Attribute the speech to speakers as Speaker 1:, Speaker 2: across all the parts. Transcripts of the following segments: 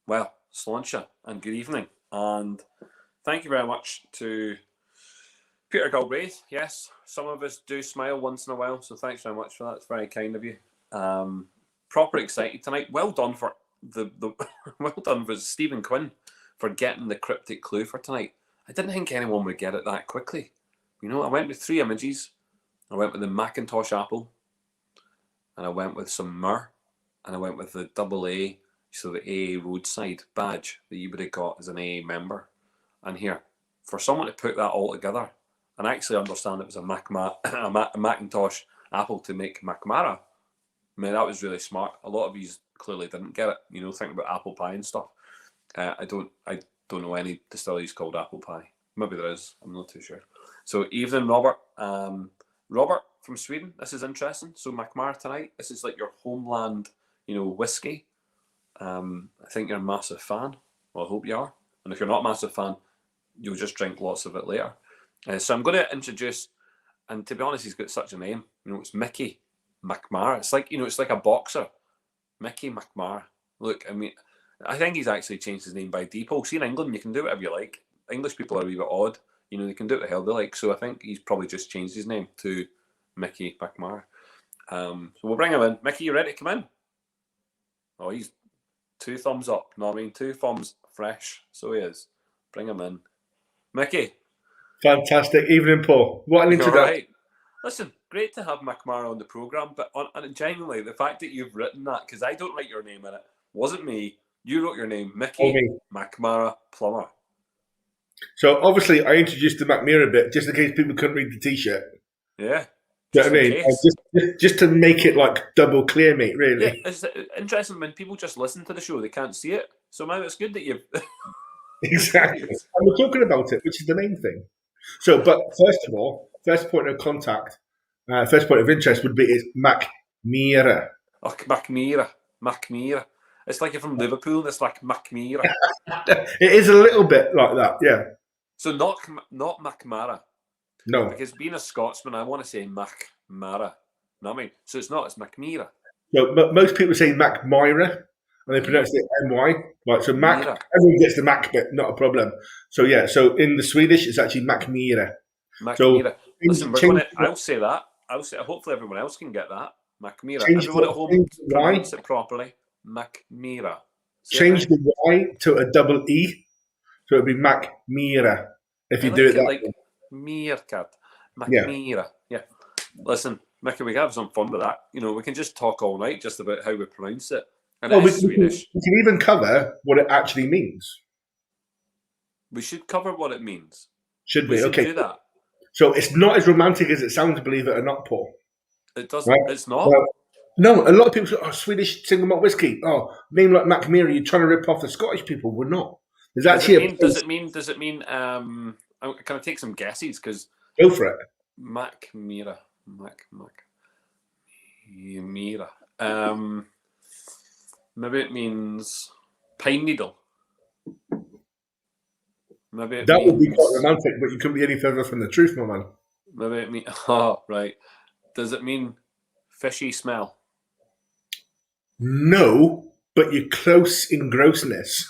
Speaker 1: Well, Sláinte, and good evening. And thank you very much to Peter Galbraith. Yes, some of us do smile once in a while, so thanks very much for that. It's very kind of you. Proper excited tonight. Well done for the well done for Stephen Quinn for getting the cryptic clue for tonight. I didn't think anyone would get it that quickly. You know, I went with 3 images. I went with the Macintosh apple, and I went with some myrrh, and I went with the double A, so the A roadside badge that you would have got as an A member. And here, for someone to put that all together and actually understand it was a Macintosh apple to make Mackmyra, I mean, that was really smart. A lot of you clearly didn't get it, you know, thinking about apple pie and stuff. I don't know any distilleries called apple pie. Maybe there is. I'm not too sure. So evening, Robert. Robert from Sweden. This is interesting. So Mackmyra tonight. This is like your homeland, you know, whiskey. I think you're a massive fan. Well, I hope you are. And if you're not a massive fan, you'll just drink lots of it later. So I'm going to introduce, and to be honest, he's got such a name. You know, it's Micky Mackmyra. It's like, you know, it's like a boxer. Micky Mackmyra. Look, I mean, I think he's actually changed his name by default. See, in England, you can do whatever you like. English people are a wee bit odd. You know, they can do what the hell they like. So I think he's probably just changed his name to Micky Mackmyra. So we'll bring him in. Micky, you ready to come in? Oh, he's 2 thumbs up. No, I mean 2 thumbs fresh. So he is. Bring him in. Micky.
Speaker 2: Fantastic evening, Paul. What an introduction.
Speaker 1: Right. Listen, great to have Mackmyra on the programme, but and genuinely, the fact that you've written that, because I don't write your name in it, wasn't me. You wrote your name, Micky Mackmyra Plumber.
Speaker 2: So obviously, I introduced the Mackmyra bit just in case people couldn't read the T-shirt.
Speaker 1: Yeah.
Speaker 2: Do you know what I mean? Just to make it like double clear, mate. Really.
Speaker 1: Yeah, it's interesting when people just listen to the show; they can't see it. So man, it's good that you've
Speaker 2: exactly. And we're talking about it, which is the main thing. So, but first of all, first point of contact, first point of interest would be is Mackmyra.
Speaker 1: Oh, Mackmyra. It's like you're from Liverpool. And it's like Mackmyra.
Speaker 2: It is a little bit like that, yeah.
Speaker 1: So not Mackmyra.
Speaker 2: No.
Speaker 1: Because being a Scotsman, I want to say Mackmyra. You know what I mean? So it's not. It's Mackmyra.
Speaker 2: So most people say Mackmyra, and they pronounce it M-Y. Right, so Mac, everyone gets the Mac bit, not a problem. So yeah, so in the Swedish, it's actually Mackmyra.
Speaker 1: Mackmyra. So, listen, I'll say that. I'll say. Hopefully, everyone else can get that. Mackmyra. Everyone at home pronounce it properly. Mackmyra.
Speaker 2: Change the Y to a double E, so it'd be Mackmyra if you do it that
Speaker 1: like
Speaker 2: way.
Speaker 1: Meerkat. Mackmyra. Yeah. Listen, Micky, we can have some fun with that. You know, we can just talk all night just about how we pronounce it. And it is Swedish.
Speaker 2: We can even cover what it actually means.
Speaker 1: We should cover what it means.
Speaker 2: Should we?
Speaker 1: Should
Speaker 2: okay.
Speaker 1: Do that.
Speaker 2: So it's not as romantic as it sounds, believe it or not, Paul.
Speaker 1: It doesn't. Right? It's not.
Speaker 2: No, a lot of people say, "Oh, Swedish single malt whiskey. Oh, name like Mackmyra. You're trying to rip off the Scottish people." We're not. There's actually.
Speaker 1: Does it mean? Can I take some guesses? Because
Speaker 2: go for it.
Speaker 1: Mackmyra. Maybe it means pine needle. Maybe it
Speaker 2: would be quite romantic, but you couldn't be any further from the truth, my man.
Speaker 1: Maybe it means. Oh, right. Does it mean fishy smell?
Speaker 2: No, but you're close in grossness.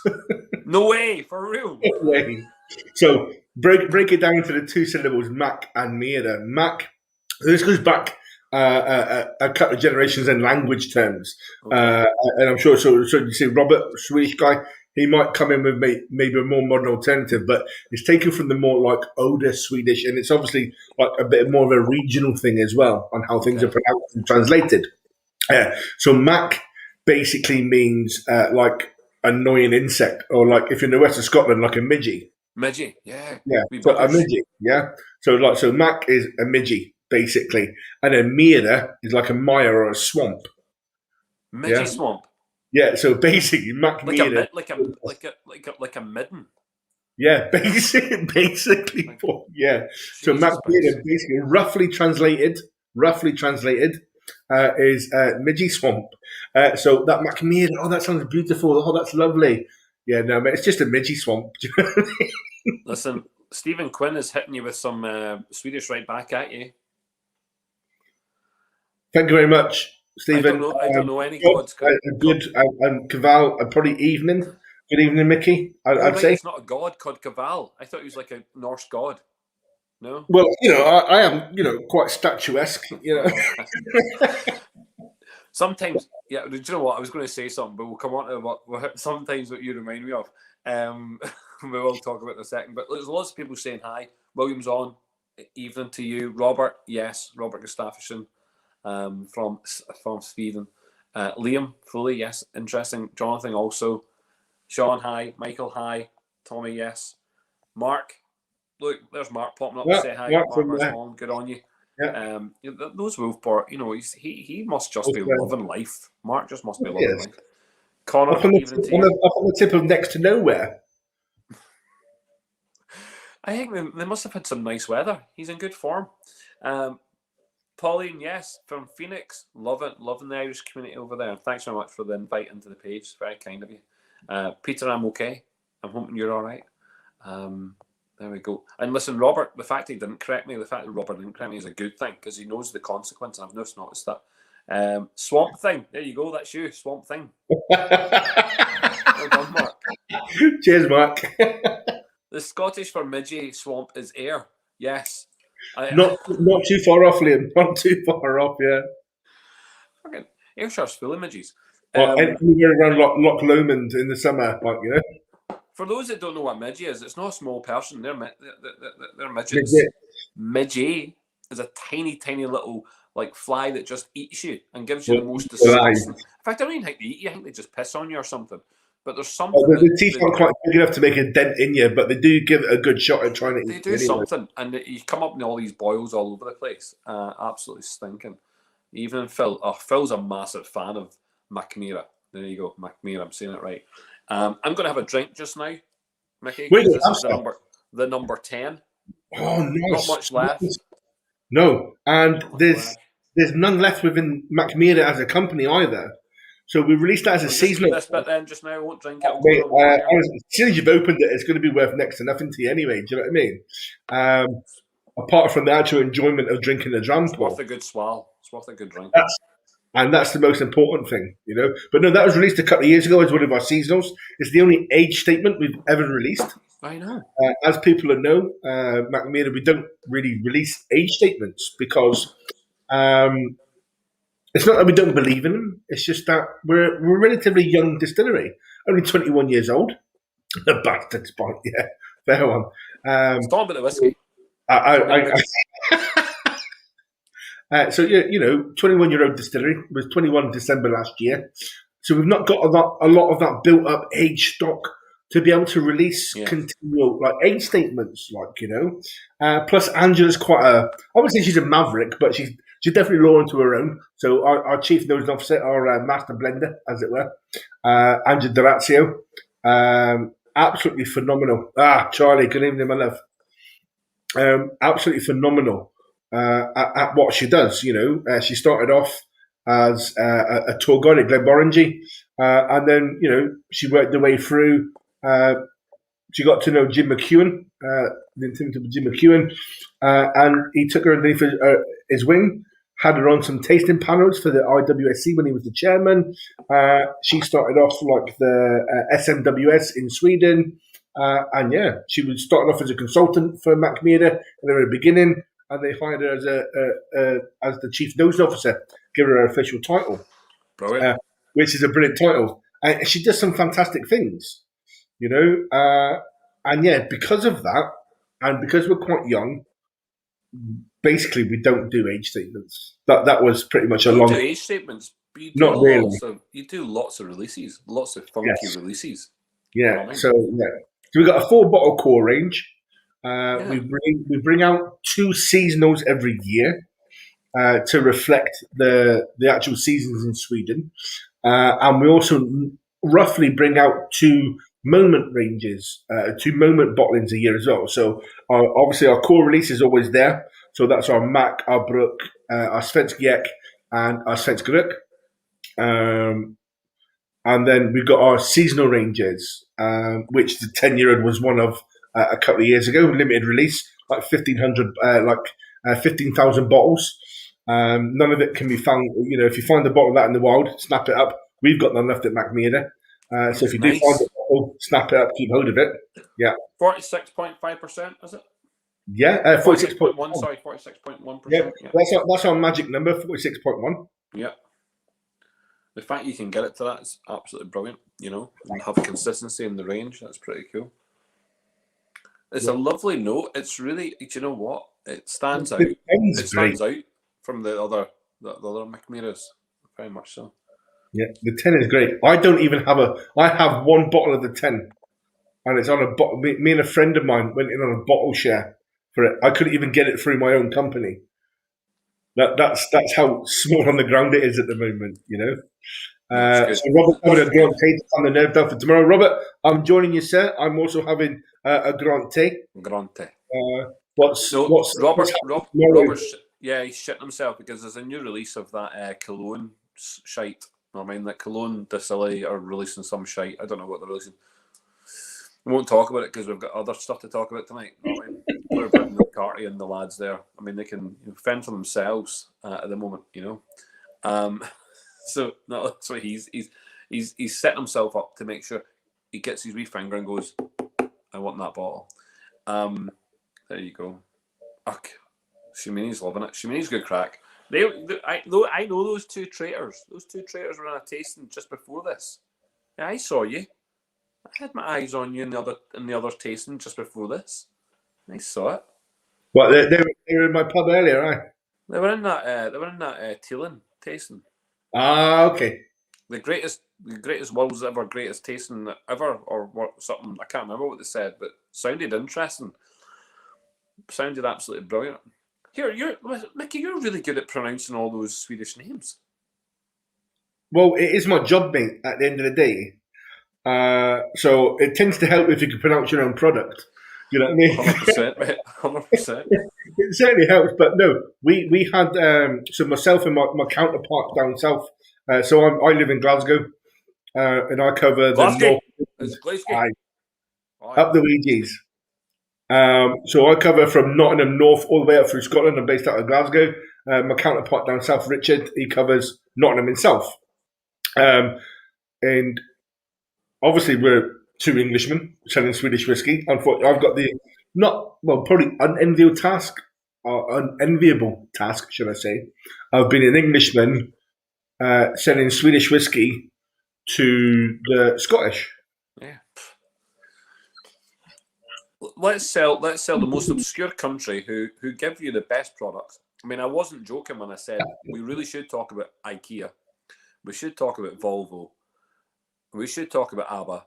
Speaker 1: No way, for real.
Speaker 2: No way. So break it down into the 2 syllables, Mac and Myra. Mac. This goes back a couple of generations in language terms, okay. And I'm sure. So you see, Robert, Swedish guy, he might come in with maybe a more modern alternative, but it's taken from the more like older Swedish, and it's obviously like a bit more of a regional thing as well on how things are pronounced and translated. So Mac basically means like annoying insect, or like if you're in the west of Scotland, like a midgie.
Speaker 1: Midgie, yeah.
Speaker 2: So a midgie, yeah. So Mac is a midgie basically, and a Myra is like a mire or a swamp.
Speaker 1: Midgie swamp.
Speaker 2: Yeah, so basically, Mackmyra,
Speaker 1: like a midden.
Speaker 2: Yeah, basically, yeah. So Mackmyra, basically, roughly translated, is midgie swamp. So that Mackmyra, oh, that sounds beautiful. Oh, that's lovely. Yeah, no, but it's just a midgie swamp. Do you know what I mean?
Speaker 1: Listen, Stephen Quinn is hitting you with some Swedish right back at you.
Speaker 2: Thank you very much, Stephen.
Speaker 1: I don't know any gods.
Speaker 2: Good, Kaval, probably evening. Good evening, Micky. I'd
Speaker 1: Right,
Speaker 2: say.
Speaker 1: it's not a god called Caval. I thought he was like a Norse god. No?
Speaker 2: Well, I am, quite statuesque.
Speaker 1: Sometimes, yeah, do you know what? I was going to say something, but we'll come on to sometimes what you remind me of. We will talk about it in a second. But there's lots of people saying hi. William's on. Evening to you. Robert, yes. Robert Gustafsson from Sweden. Liam Foley, yes. Interesting. Jonathan also. Sean, hi. Michael, hi. Tommy, yes. Mark, look, there's Mark popping up to say hi. Mark Marston, good on you.
Speaker 2: Yeah.
Speaker 1: Those Wolfport, he must just be loving life. Mark just must be loving life.
Speaker 2: Up
Speaker 1: Connor,
Speaker 2: on
Speaker 1: even to you.
Speaker 2: up on the tip of next to nowhere.
Speaker 1: I think they must have had some nice weather. He's in good form. Pauline, yes, from Phoenix. Loving the Irish community over there. Thanks very much for the invite into the page. It's very kind of you. Peter, I'm okay. I'm hoping you're all right. There we go. And listen, Robert, the fact that Robert didn't correct me is a good thing because he knows the consequence. I've just noticed that. Swamp Thing. There you go. That's you, Swamp Thing. Well done, Mark.
Speaker 2: Cheers, Mark.
Speaker 1: The Scottish for Midgie swamp is air. Yes.
Speaker 2: Not too far off, Liam. Not too far off, yeah.
Speaker 1: Okay. Ayrshire's full of midgies.
Speaker 2: Anywhere around Loch Lomond in the summer,
Speaker 1: For those that don't know what midgie is, it's not a small person. They're midgets. Midgie is a tiny, tiny little fly that just eats you and gives you the most disgusting. In fact, I don't even think they eat you. I think they just piss on you or something. But there's something.
Speaker 2: The teeth aren't quite big enough to make a dent in you, but they do give it a good shot at trying to eat you.
Speaker 1: They do something, and you come up in all these boils all over the place. Absolutely stinking. Even Phil. Oh, Phil's a massive fan of Mackmyra. There you go, Mackmyra. I'm saying it right. I'm going to have a drink just now, Micky.
Speaker 2: Wait,
Speaker 1: this is the number 10.
Speaker 2: Oh, nice.
Speaker 1: Not much left.
Speaker 2: No, and there's none left within Mackmyra as a company either. So we released that as a seasonal.
Speaker 1: This bit then just now. I won't drink it.
Speaker 2: As soon as you've opened it, it's going to be worth next to nothing to you anyway. Do you know what I mean? Apart from the actual enjoyment of drinking the dram
Speaker 1: it's worth a good swallow. It's worth a good drink.
Speaker 2: That's the most important thing, But no, that was released a couple of years ago as one of our seasonals. It's the only age statement we've ever released.
Speaker 1: I know.
Speaker 2: As people know, Mackmyra, we don't really release age statements because it's not that we don't believe in them. It's just that we're a relatively young distillery, only 21 years old. The bastard's point, yeah, fair one.
Speaker 1: It's talking about the whiskey.
Speaker 2: So 21-year-old distillery. It was 21 December last year. So we've not got a lot of that built up age stock to be able to release continual age statements, Plus Angela's I wouldn't say she's a maverick, but she's definitely law unto her own. So our chief nosing officer, our master blender, as it were, Angela Dorazio, absolutely phenomenal. Charlie, good evening, my love. Absolutely phenomenal at what she does. She started off as a tour guide at Glenmorangie, and then she worked her way through. She got to know Jim McEwen, the intimidable Jim McEwen, and he took her underneath his wing. Had her on some tasting panels for the IWSC when he was the chairman. She started off the SMWS in Sweden. And she was starting off as a consultant for Mackmyra at the very beginning, and they hired her as the chief nosing officer, give her official title, which is a brilliant title. And she does some fantastic things, and because of that, and because we're quite young, basically we don't do age statements. That was pretty much a long.
Speaker 1: You do age statements, but you do
Speaker 2: not really.
Speaker 1: You do lots of releases, lots of funky releases.
Speaker 2: Yeah. So we've got a 4-bottle core range. We bring out 2 seasonals every year to reflect the actual seasons in Sweden, and we also roughly bring out 2 moment ranges, 2 moment bottlings a year as well. So obviously our core release is always there. So that's our Mack, our Brook, our Svensk Ek, and our Svensk Rök. And then we've got our seasonal ranges, which the 10-year-old was one of a couple of years ago, limited release, 1,500, 15,000 bottles. None of it can be found. If you find the bottle of that in the wild, snap it up. We've got none left at Mackmyra. So if you do find a bottle, snap it up, keep hold of it. Yeah.
Speaker 1: 46.5%, is it?
Speaker 2: Yeah,
Speaker 1: 46.1, sorry, 46.1%.
Speaker 2: Yeah, that's our magic number, 46.1.
Speaker 1: Yeah. The fact you can get it to that is absolutely brilliant, and have consistency in the range. That's pretty cool. It's a lovely note. It's really, do you know what? It stands out. It stands out from the other Mackmyras, very much so.
Speaker 2: Yeah, the 10 is great. I don't even have I have one bottle of the 10, and it's on a bottle. Me and a friend of mine went in on a bottle share for it. I couldn't even get it through my own company. That's how small on the ground it is at the moment, So Robert having a Grant Tate on the nerve down for tomorrow. Robert, I'm joining you, sir. I'm also having a Grant Tate.
Speaker 1: Grante.
Speaker 2: Robert's
Speaker 1: yeah, he's shitting himself because there's a new release of that cologne shite. I mean, that Cologne Distillery are releasing some shite. I don't know what they're releasing. We won't talk about it because we've got other stuff to talk about tonight. I mean, poor Brendan McCarthy and the lads there. I mean, they can fend for themselves at the moment, So no, that's what he's setting himself up to make sure he gets his wee finger and goes, "I want that bottle." There you go. Okay. Shimini's loving it. Shimini's good crack. I know those two traitors. Those two traitors were in a tasting just before this. Yeah, I saw you. I had my eyes on you in the other tasting just before this. I saw it.
Speaker 2: What they were in my pub earlier, right?
Speaker 1: They were in that Teelan tasting.
Speaker 2: Ah, okay.
Speaker 1: The greatest world's ever greatest tasting ever, or what, something. I can't remember what they said, but sounded interesting. Sounded absolutely brilliant. Micky, you're really good at pronouncing all those Swedish names.
Speaker 2: Well, it is my job, mate, at the end of the day. So it tends to help if you can pronounce your own product. You know what I mean?
Speaker 1: 100%, mate. 100%.
Speaker 2: It certainly helps, but no, we had so myself and my counterpart down south. So I live in Glasgow, and I cover the north, up the Weegies. So I cover from Nottingham North all the way up through Scotland. I'm based out of Glasgow. My counterpart down south, Richard, he covers Nottingham in South. And obviously we're two Englishmen selling Swedish whiskey. Unfortunately, I've got the probably unenviable task, should I say, of being an Englishman selling Swedish whiskey to the Scottish.
Speaker 1: Yeah. Let's sell the most obscure country who give you the best products. I mean, I wasn't joking when I said we really should talk about IKEA. We should talk about Volvo. We should talk about ABBA.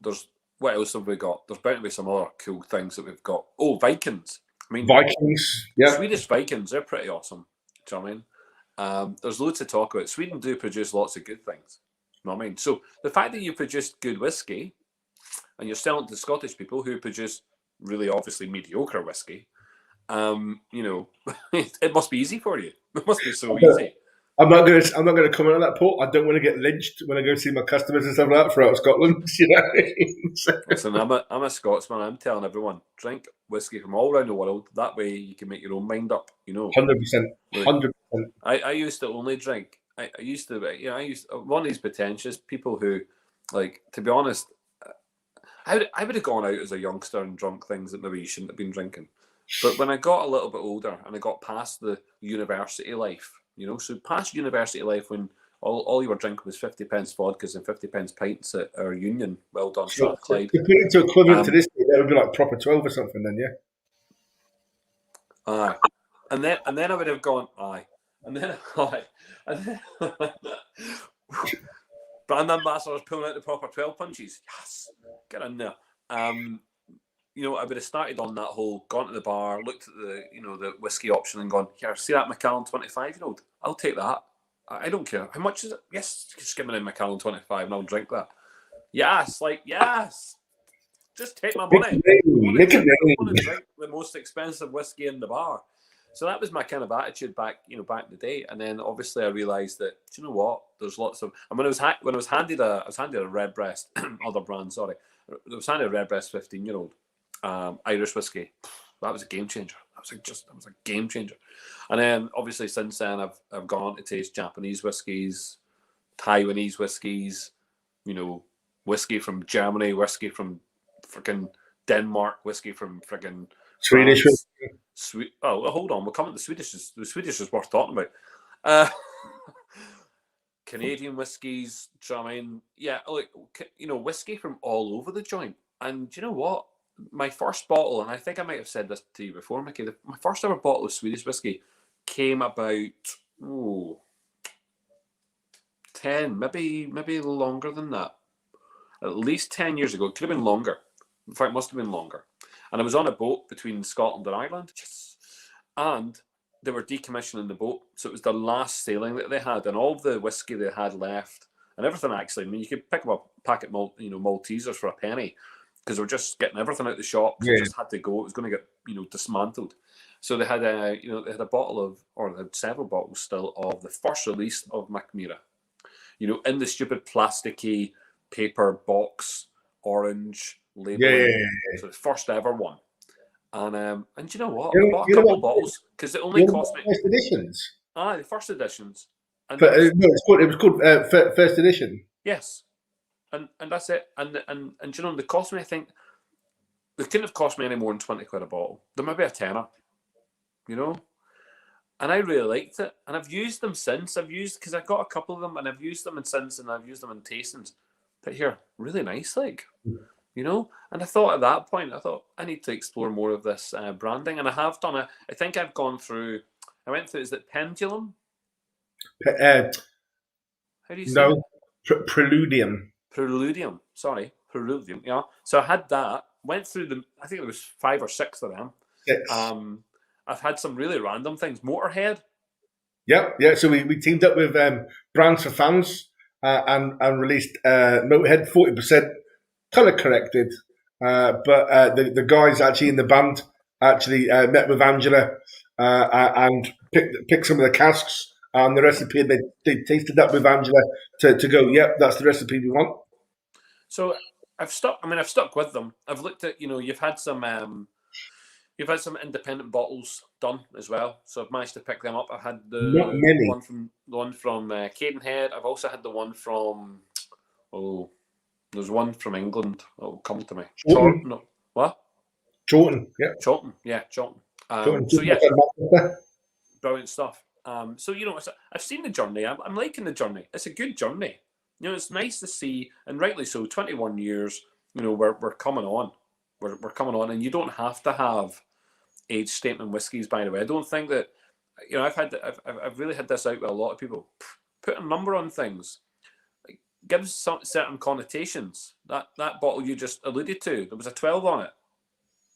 Speaker 1: There's what else have we got? There's bound to be some other cool things that we've got. Oh, Vikings. I mean,
Speaker 2: Vikings. Yeah,
Speaker 1: Swedish Vikings. They're pretty awesome. Do you know what I mean? There's loads to talk about. Sweden do produce lots of good things. You know what I mean? So the fact that you produce good whiskey and you're selling to Scottish people who produce really obviously mediocre whiskey, it must be easy for you. It must be so easy.
Speaker 2: I'm not going to comment on that, Paul. I don't want to get lynched when I go see my customers and stuff like that throughout Scotland.
Speaker 1: Listen, I'm a Scotsman. I'm telling everyone, drink whiskey from all around the world. That way, you can make your own mind up.
Speaker 2: 100%.
Speaker 1: I used to only drink. I used to one of these pretentious people who, like, to be honest, I would have gone out as a youngster and drunk things that maybe you shouldn't have been drinking. But when I got a little bit older and I got past the university life, so past university life when all you were drinking was 50p vodkas and 50p pints at our union. Well done, Strathclyde.
Speaker 2: To put it to equivalent to this, that would be like proper 12 or something then, yeah?
Speaker 1: Aye. And then I would have gone, aye. And then Brand ambassadors pulling out the proper 12 punches. Yes, get in there. I would have started on that whole, gone to the bar, looked at the whiskey option and gone, here, see that Macallan 25-year-old? I'll take that. I don't care. How much is it? Yes, just give me a Macallan 25 and I'll drink that. Yes, yes. Just take my money. I want to drink the most expensive whiskey in the bar. So that was my kind of attitude back in the day. And then obviously I realised that, do you know what? There's lots of, and when I was handed a Redbreast, other brand, sorry. I was handed a Redbreast 15-year-old Irish whiskey. That was a game changer. That was a game changer. And then obviously since then I've gone on to taste Japanese whiskies, Taiwanese whiskies, whiskey from Germany, whiskey from freaking Denmark, whiskey from freaking
Speaker 2: Swedish.
Speaker 1: France. Oh, hold on, we'll come to the Swedish. The Swedish is worth talking about. Canadian whiskies, do you know what I mean? Yeah, like, whiskey from all over the joint. And do you know what? My first bottle, and I think I might have said this to you before, Mickey, my first ever bottle of Swedish whiskey came about 10, maybe longer than that. At least 10 years ago. It could have been longer. In fact, it must have been longer. And I was on a boat between Scotland and Ireland. Yes. And they were decommissioning the boat. So it was the last sailing that they had. And all the whiskey they had left, and everything actually, I mean, you could pick up a packet of Maltesers for a penny, because they were just getting everything out the shop. Yeah. It just had to go. It was going to get, dismantled. So they had a bottle of, or they had several bottles still of the first release of Mackmyra. In the stupid plasticky paper box, orange labeling. Yeah. So the first ever one. And you know what? I bought a couple of bottles because it only cost me.
Speaker 2: First editions.
Speaker 1: The first editions. And
Speaker 2: but, it was called first edition.
Speaker 1: Yes, and that's it. And they cost me. I think they couldn't have cost me any more than £20 a bottle. There might be a tenner. And I really liked it, and I've used them since. Because I got a couple of them, and I've used them since, and I've used them in tastings. But here, really nice, like. And I thought at that point, I need to explore more of this branding, and I have done it. I think I've gone through. I went through. Is it Pendulum?
Speaker 2: How
Speaker 1: do you say?
Speaker 2: No, Preludium.
Speaker 1: Preludium. Sorry, Preludium. Yeah. So I had that. Went through them. I think there was 5 or 6 of them.
Speaker 2: 6.
Speaker 1: I've had some really random things. Motorhead.
Speaker 2: Yep. Yeah. So we teamed up with Brands for Fans and released Motorhead 40%. Colour corrected, but the guys actually in the band actually met with Angela and picked some of the casks and the recipe. They tasted that with Angela to go, yep, that's the recipe we want.
Speaker 1: So I've stuck with them. I've looked at, you've had some independent bottles done as well. So I've managed to pick them up. I've had the one from Cadenhead. I've also had the one from there's one from England that will come to me.
Speaker 2: Chorlton.
Speaker 1: No. What?
Speaker 2: Chorlton, yeah.
Speaker 1: Chorlton, yeah, Chorlton. So yeah, brilliant stuff. So I've seen the journey. I'm liking the journey. It's a good journey. It's nice to see, and rightly so. 21 years. We're coming on. We're coming on, and you don't have to have age statement whiskies. By the way, I don't think that. I've really had this out with a lot of people. Put a number on things. Gives some certain connotations. That bottle you just alluded to, there was a 12 on it.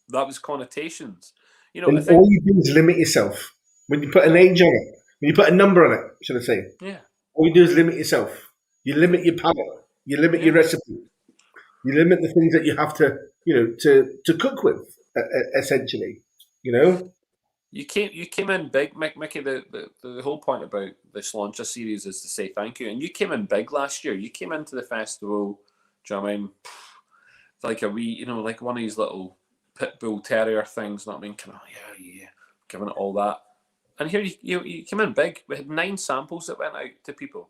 Speaker 1: That was connotations.
Speaker 2: All you do is limit yourself. When you put an age on it, when you put a number on it, should I say?
Speaker 1: Yeah.
Speaker 2: All you do is limit yourself. You limit your palate. You limit your recipe. You limit the things that you have to, to cook with, essentially.
Speaker 1: You came in big, Mickey. The whole point about the Sláinte series is to say thank you. And you came in big last year. You came into the festival, do you know what I mean? Like a wee, like one of these little pit bull terrier things. Not kind of yeah, giving it all that. And here you came in big. We had 9 samples that went out to people.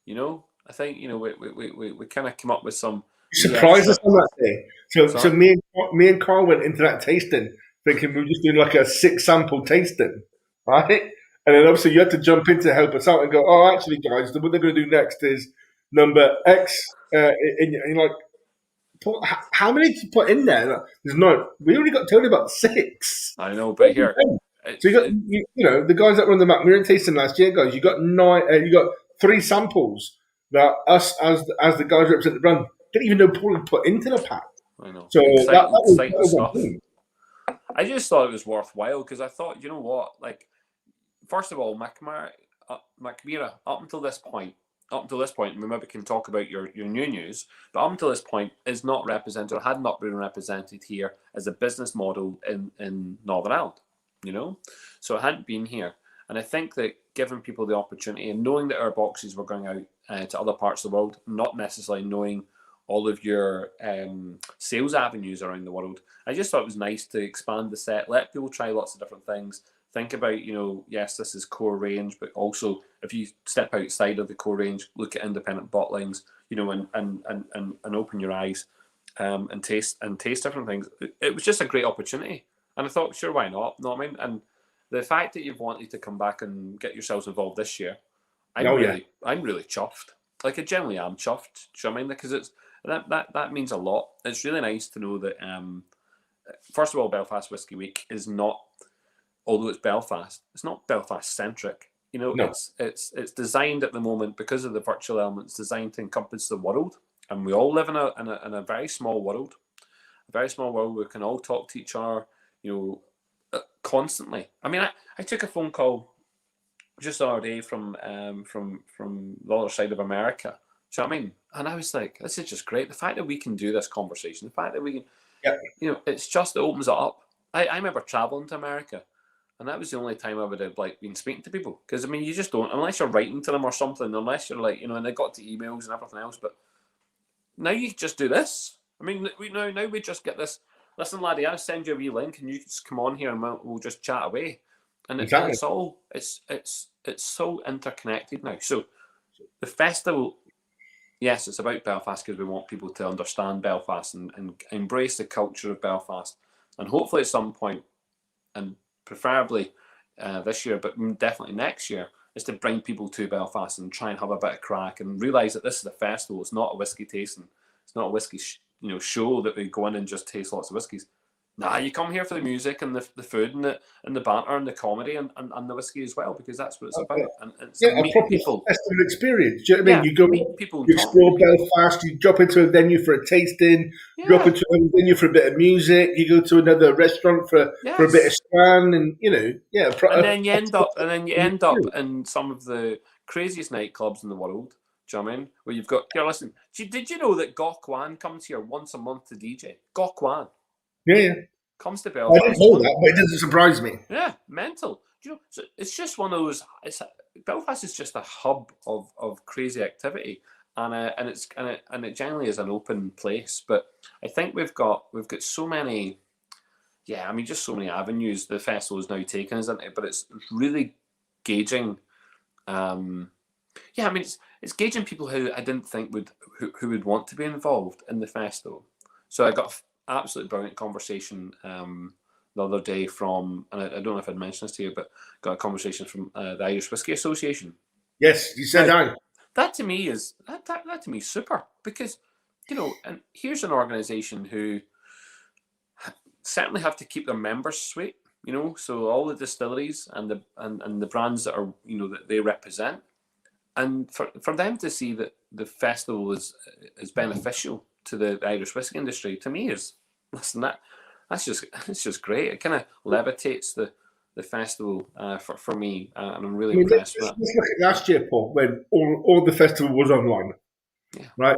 Speaker 1: I think we kind of came up with some.
Speaker 2: You surprised us on that day. So me and Carl went into that tasting thinking we were just doing like a 6 sample tasting, right? And then obviously you had to jump in to help us out and go, oh, actually, guys, what they're going to do next is number X. And you're like, how many did you put in there? There's no. We only got told about 6.
Speaker 1: I know, but here.
Speaker 2: So you got the guys that were on the Mackmyra tasting last year, guys. You got 9. You got 3 samples that us as the guys represent the brand didn't even know Paul had put into the pack.
Speaker 1: I know.
Speaker 2: So that was
Speaker 1: stuff. I just thought it was worthwhile because I thought, you know what, like, first of all, Mackmyra, up until this point, we maybe can talk about your new news, but up until this point is not represented or had not been represented here as a business model in Northern Ireland, so it hadn't been here. And I think that giving people the opportunity and knowing that our boxes were going out to other parts of the world, not necessarily knowing all of your sales avenues around the world, I just thought it was nice to expand the set, let people try lots of different things, think about, yes, this is core range, but also if you step outside of the core range, look at independent bottlings, and open your eyes, and taste different things. It was just a great opportunity, and I thought, sure, why not? No, I mean, and the fact that you've wanted to come back and get yourselves involved this year, I'm really chuffed. Like, I generally am chuffed. Do you know what I mean? Because it's that means a lot. It's really nice to know that. First of all, Belfast Whisky Week is not, although it's Belfast, it's not Belfast centric.
Speaker 2: No.
Speaker 1: It's designed at the moment, because of the virtual elements, designed to encompass the world, and we all live in a very small world, We can all talk to each other, constantly. I mean, I took a phone call just the other day from the other side of America. Do you know what I mean? And I was like, this is just great. The fact that we can do this conversation, the fact that we can, it's just, it opens it up. I remember traveling to America, and that was the only time I would have been speaking to people. Because I mean, you just don't, unless you're writing to them or something, unless you're and they got to emails and everything else. But now you just do this. I mean, now we just get this. Listen, laddie, I'll send you a wee link, and you just come on here, and we'll just chat away. And
Speaker 2: exactly.
Speaker 1: it's so interconnected now. So the festival, yes, it's about Belfast because we want people to understand Belfast and embrace the culture of Belfast. And hopefully at some point, and preferably this year, but definitely next year, is to bring people to Belfast and try and have a bit of crack and realise that this is a festival. It's not a whiskey tasting. It's not a whiskey show that we go in and just taste lots of whiskies. Nah, you come here for the music and the food and the banter and the comedy and the whiskey as well, because that's what it's about. And it's
Speaker 2: a proper festival experience. Do you know what I mean? You go,
Speaker 1: meet people,
Speaker 2: you explore Belfast, you drop into a venue for a tasting, drop into a venue for a bit of music, you go to another restaurant for a bit of span, and
Speaker 1: and then you end up in some of the craziest nightclubs in the world. Do you know what I mean? Where you've got, here, listen, did you know that Gok Wan comes here once a month to DJ? Gok Wan.
Speaker 2: Yeah.
Speaker 1: Comes to Belfast.
Speaker 2: I didn't know that, but it doesn't surprise me.
Speaker 1: Yeah, mental. So it's just one of those. Belfast is just a hub of crazy activity, and it generally is an open place. But I think we've got so many. Yeah, I mean, just so many avenues the festival is now taken, isn't it? But it's really gauging. I mean, it's gauging people who I didn't think who would want to be involved in the festival. So I got absolutely brilliant conversation the other day from, and I don't know if I'd mentioned this to you, but got a conversation from the Irish Whisky Association.
Speaker 2: Yes, you said that.
Speaker 1: That to me is super, because and here's an organisation who certainly have to keep their members sweet, so all the distilleries and the brands that are that they represent, and for them to see that the festival is beneficial to the Irish whiskey industry, to me is, listen, it's just great. It kind of levitates the festival for me, and I'm really impressed with that.
Speaker 2: Let's look at last year, Paul, when all the festival was online. Yeah. Right,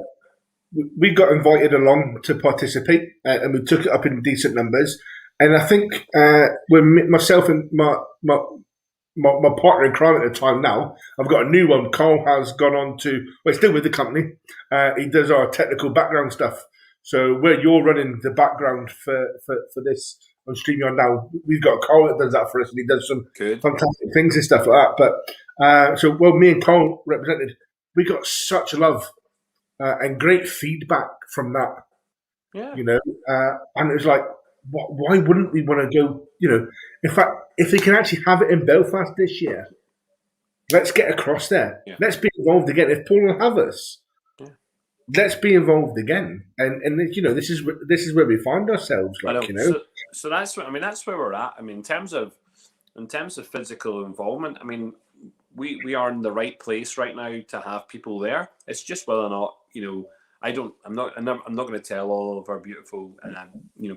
Speaker 2: we got invited along to participate, and we took it up in decent numbers. And I think when myself and my partner in crime at the time now, I've got a new one. Carl has gone on to, he's still with the company. He does our technical background stuff. So where you're running the background for this on StreamYard now, we've got Carl that does that for us, and he does some fantastic things and stuff like that. But so me and Carl represented, we got such love and great feedback from that.
Speaker 1: Yeah.
Speaker 2: And it was like, why wouldn't we want to go? In fact, if they can actually have it in Belfast this year, let's get across there. Yeah. Let's be involved again. If Paul will have us, let's be involved again. And this is where we find ourselves.
Speaker 1: So that's where we're at. I mean, in terms of physical involvement, I mean, we are in the right place right now to have people there. It's just whether or not I'm not going to tell all of our beautiful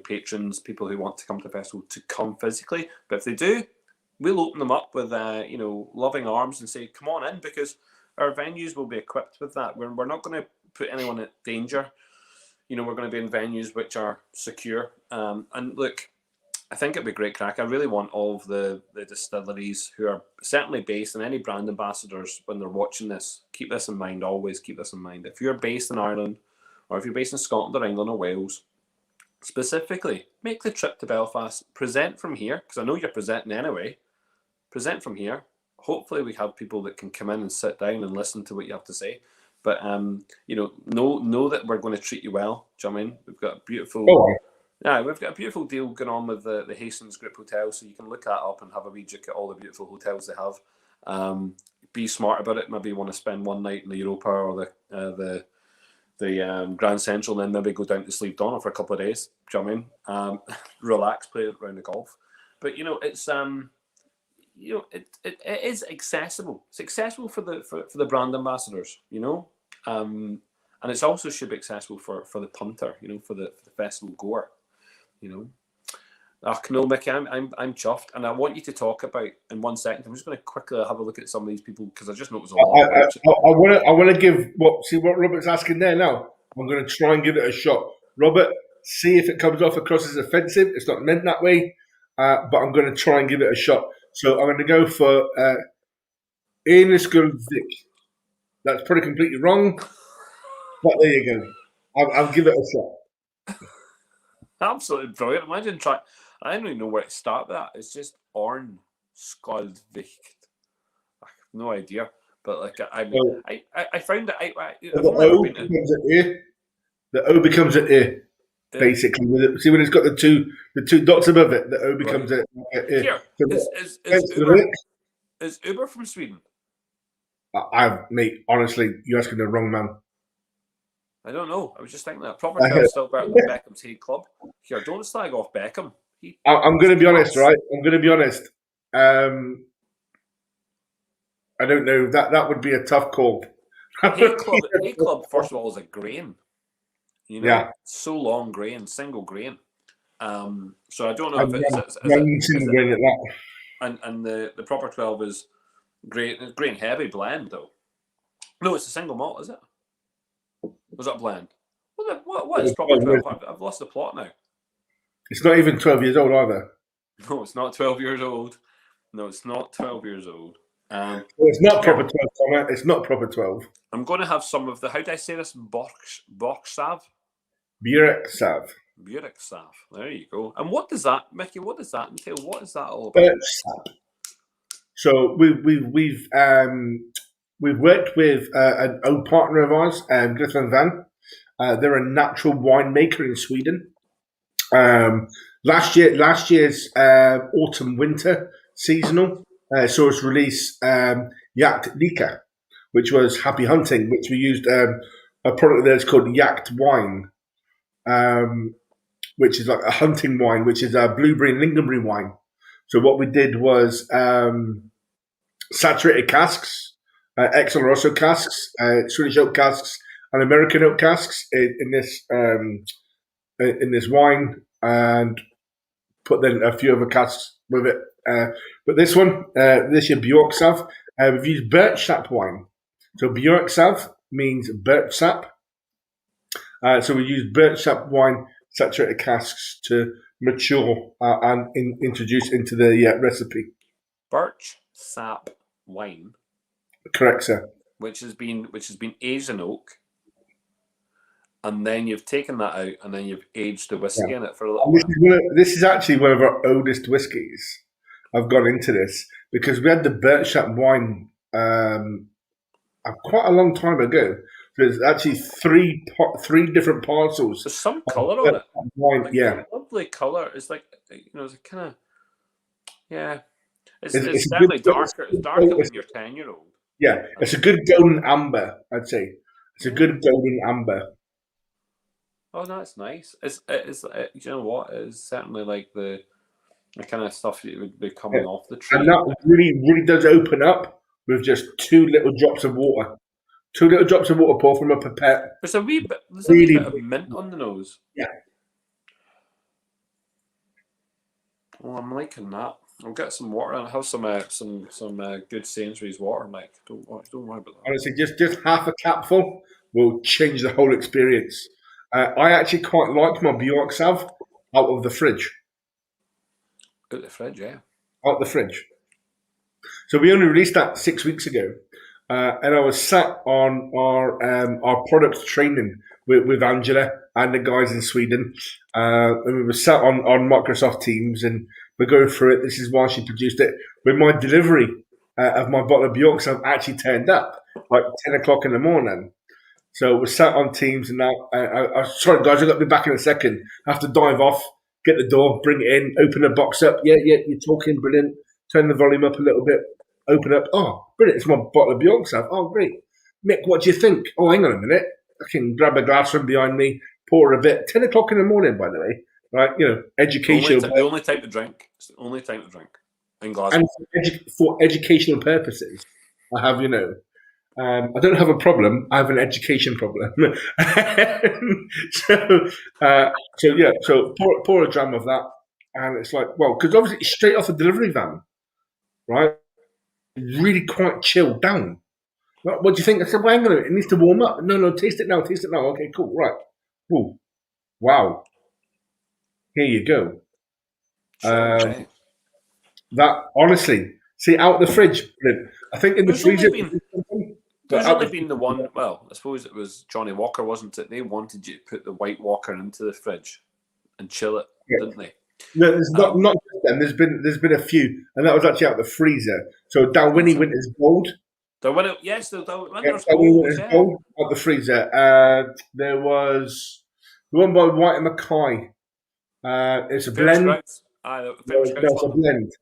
Speaker 1: patrons, people who want to come to the festival, to come physically. But if they do, we'll open them up with loving arms and say, come on in, because our venues will be equipped with that. We're not going to put anyone at danger. We're going to be in venues which are secure. And look, I think it'd be great crack. I really want all of the distilleries who are certainly based, and any brand ambassadors, when they're watching this, keep this in mind. Always keep this in mind. If you're based in Ireland, or if you're based in Scotland or England or Wales, specifically, make the trip to Belfast. Present from here, because I know you're presenting anyway. present from here. Hopefully, we have people that can come in and sit down and listen to what you have to say. But know that we're going to treat you well. Do you know what I mean? We've got a beautiful. Yeah, we've got a beautiful deal going on with the Hastings Group Hotel, so you can look that up and have a wee look at all the beautiful hotels they have. Be smart about it. Maybe you want to spend one night in the Europa or the Grand Central, and then maybe go down to Slieve Donald for a couple of days. Do you know what I mean? Relax, play around the golf. But it's it is accessible. It's accessible for the brand ambassadors. And it's also should be accessible for the punter. For the festival goer. No, Mickey, I'm chuffed, and I want you to talk about in 1 second. I'm just going to quickly have a look at some of these people because I just noticed a lot.
Speaker 2: I want to give what Robert's asking there now. I'm going to try and give it a shot. Robert, see if it comes off across as offensive. It's not meant that way, but I'm going to try and give it a shot. So I'm going to go for Eneskull Vic. That's probably completely wrong, but there you go. I'll give it a shot.
Speaker 1: Absolutely brilliant. Imagine trying. I don't even know where to start with that. It's just Orn Skaldvicht. I have no idea. But I found that
Speaker 2: the O becomes an E. Basically, see when it's got the two dots above it, the O becomes an E.
Speaker 1: Here, is Uber from Sweden?
Speaker 2: Mate, honestly, you're asking the wrong man.
Speaker 1: I don't know. I was just thinking that. Proper 12 still better than Beckham's Hay Club. Here, don't slag off Beckham.
Speaker 2: I'm going to be honest, right? I'm going to be honest. I don't know. That would be a tough call.
Speaker 1: Hay Club, first of all, is a grain.
Speaker 2: Yeah.
Speaker 1: So long grain, single grain. So I don't know if it's and the proper 12 is grain heavy blend though. No, it's a single malt, is it? Was that blend? What is proper 12? I've lost the plot now.
Speaker 2: It's not even 12 years old either.
Speaker 1: No, it's not 12 years old. No, it's not 12 years old.
Speaker 2: It's not proper 12, Connor. It's not proper 12.
Speaker 1: I'm going to have some of the, how do I say this? Boxsav?
Speaker 2: Björksav.
Speaker 1: Björksav. There you go. And what does that, Mickey, what does that entail? What is that all about?
Speaker 2: So we've worked with an old partner of ours, Griffin Van. They're a natural winemaker in Sweden. Last year's autumn winter seasonal saw us release Jakt Lika, which was Happy Hunting, which we used a product that's called Jakt Wine, which is like a hunting wine, which is a blueberry and lingonberry wine. So what we did was saturated casks, Oloroso casks, Swedish oak casks, and American oak casks in this wine, and put then a few other casks with it. But this one, this year Björksav, we've used birch sap wine. So Björksav means birch sap. So we use birch sap wine saturated casks to mature and introduce into the recipe.
Speaker 1: Birch sap wine.
Speaker 2: Correct, sir.
Speaker 1: Which has been aged in oak. And then you've taken that out, and then you've aged the whiskey in it for a little while.
Speaker 2: This is actually one of our oldest whiskies. I've gone into this because we had the birch sap wine quite a long time ago. There's actually three different parcels.
Speaker 1: There's some colour on it.
Speaker 2: Wine,
Speaker 1: like,
Speaker 2: yeah,
Speaker 1: lovely colour. It's like it's a kind of It's definitely darker. It's darker than your 10-year-old.
Speaker 2: Yeah, it's a good golden amber. I'd say it's a good golden amber.
Speaker 1: Oh, that's nice. It's you know what? It's certainly like the kind of stuff that would be coming off the tree.
Speaker 2: And that really does open up with just 2 little drops of water. 2 little drops of water pour from a pipette.
Speaker 1: There's a wee bit of mint on the nose.
Speaker 2: Yeah.
Speaker 1: Oh, I'm liking that. I'll get some water and I'll have some good Sainsbury's water, Mike. Don't worry about that.
Speaker 2: Honestly, just half a capful will change the whole experience. I actually quite like my Björksav out of the fridge.
Speaker 1: Out the fridge, yeah.
Speaker 2: Out the fridge. So we only released that 6 weeks ago, and I was sat on our product training with Angela and the guys in Sweden, and we were sat on Microsoft Teams and We're going through it. This is why she produced it. With my delivery of my bottle of Bjork's, I've actually turned up like 10 o'clock in the morning. So we're sat on Teams and now, sorry guys, I've got to be back in a second. I have to dive off, get the door, bring it in, open the box up. Yeah, you're talking, brilliant. Turn the volume up a little bit, open up. Oh, brilliant, it's my bottle of Bjork's. Oh, great. Mick, what do you think? Oh, hang on a minute. I can grab a glass from behind me, pour a bit. 10 o'clock in the morning, by the way. Right, educational.
Speaker 1: The only time to drink. It's the only time to drink in Glasgow.
Speaker 2: And for educational purposes, I have, I don't have a problem. I have an education problem. So pour a dram of that, and it's like, well, because obviously it's straight off the delivery van, right? Really quite chilled down. What do you think? I said, well, hang on a minute, it needs to warm up. No, taste it now. Okay, cool, right. Ooh, wow. Here you go. That honestly, see out the fridge. I think in the freezer.
Speaker 1: There's only been the one. Well, I suppose it was Johnny Walker, wasn't it? They wanted you to put the White Walker into the fridge and chill it, didn't they?
Speaker 2: No, there's not just them. There's been a few, and that was actually out the freezer. So Dalwhinnie Winter's Gold.
Speaker 1: Yes, the Winter's Gold
Speaker 2: out the freezer. There was the one by White and Mackay. It's a blend.
Speaker 1: That's
Speaker 2: a blend.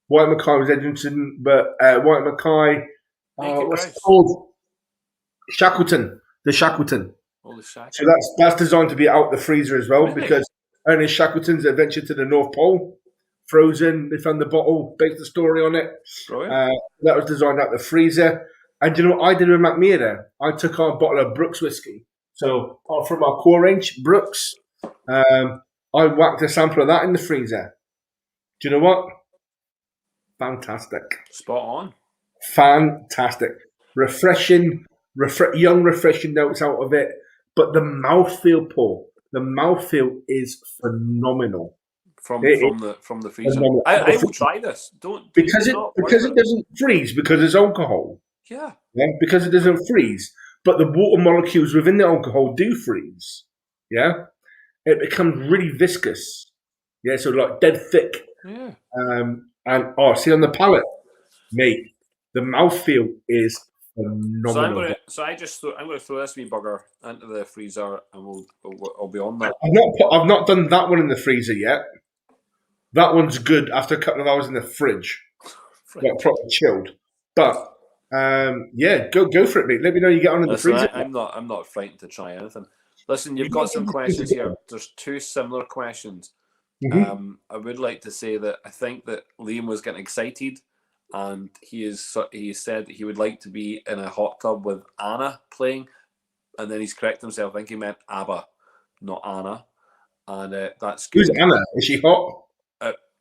Speaker 2: White and Mackay was Edmonton, but White and Mackay. What's it called? Shackleton. The Shackleton. So that's designed to be out the freezer as well, because only Shackleton's adventure to the North Pole, frozen. They found the bottle, based the story on it. That was designed out the freezer. And you know what I did with Mackmyra? I took our bottle of Brooks whiskey. So from our core range, Brooks, I whacked a sample of that in the freezer. Do you know what? Fantastic.
Speaker 1: Spot on.
Speaker 2: Fantastic. Refreshing, young refreshing notes out of it. But the mouthfeel, Paul, the mouthfeel is phenomenal.
Speaker 1: From the freezer. I will try this.
Speaker 2: Because it doesn't freeze, because it's alcohol.
Speaker 1: Yeah.
Speaker 2: Because it doesn't freeze. But the water molecules within the alcohol do freeze. Yeah. It becomes really viscous. Yeah, so like dead thick.
Speaker 1: Yeah.
Speaker 2: See on the palate, mate, the mouthfeel is phenomenal.
Speaker 1: So I'm going to throw this wee bugger into the freezer, and I'll be on that.
Speaker 2: I've not done that one in the freezer yet. That one's good after a couple of hours in the fridge, like properly chilled. But go for it, mate. Let me know you get on in the freezer.
Speaker 1: I'm not frightened to try anything. Listen, you've got some questions here. There's two similar questions.
Speaker 2: Mm-hmm.
Speaker 1: I would like to say that I think that Liam was getting excited, and he said that he would like to be in a hot tub with Anna playing, and then he's corrected himself. I think he meant ABBA, not Anna, and that's good.
Speaker 2: Who's Anna? Is she hot?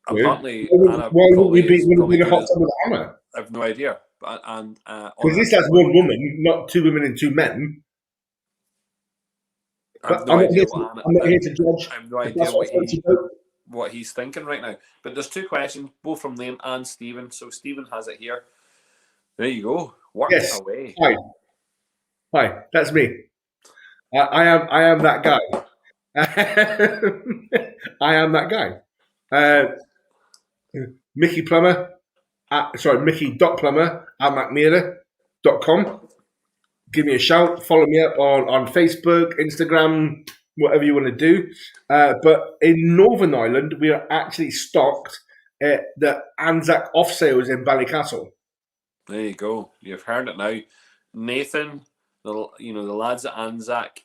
Speaker 1: Apparently, Anna.
Speaker 2: Why would you be in a hot tub with Anna?
Speaker 1: I have no idea.
Speaker 2: Because at least that's one woman, not two women and two men.
Speaker 1: I have no idea
Speaker 2: I'm not here to judge.
Speaker 1: I have no idea what he's thinking right now. But there's two questions, both from Liam and Stephen. So Stephen has it here. There you go. Work away.
Speaker 2: Hi, that's me. I am that guy. I am that guy. Micky Plumber. Micky.Plumber at Mackmyra.com. Give me a shout. Follow me up on Facebook, Instagram, whatever you want to do. But in Northern Ireland, we are actually stocked at the Anzac off sales in Ballycastle.
Speaker 1: There you go. You've heard it now. Nathan, the lads at Anzac.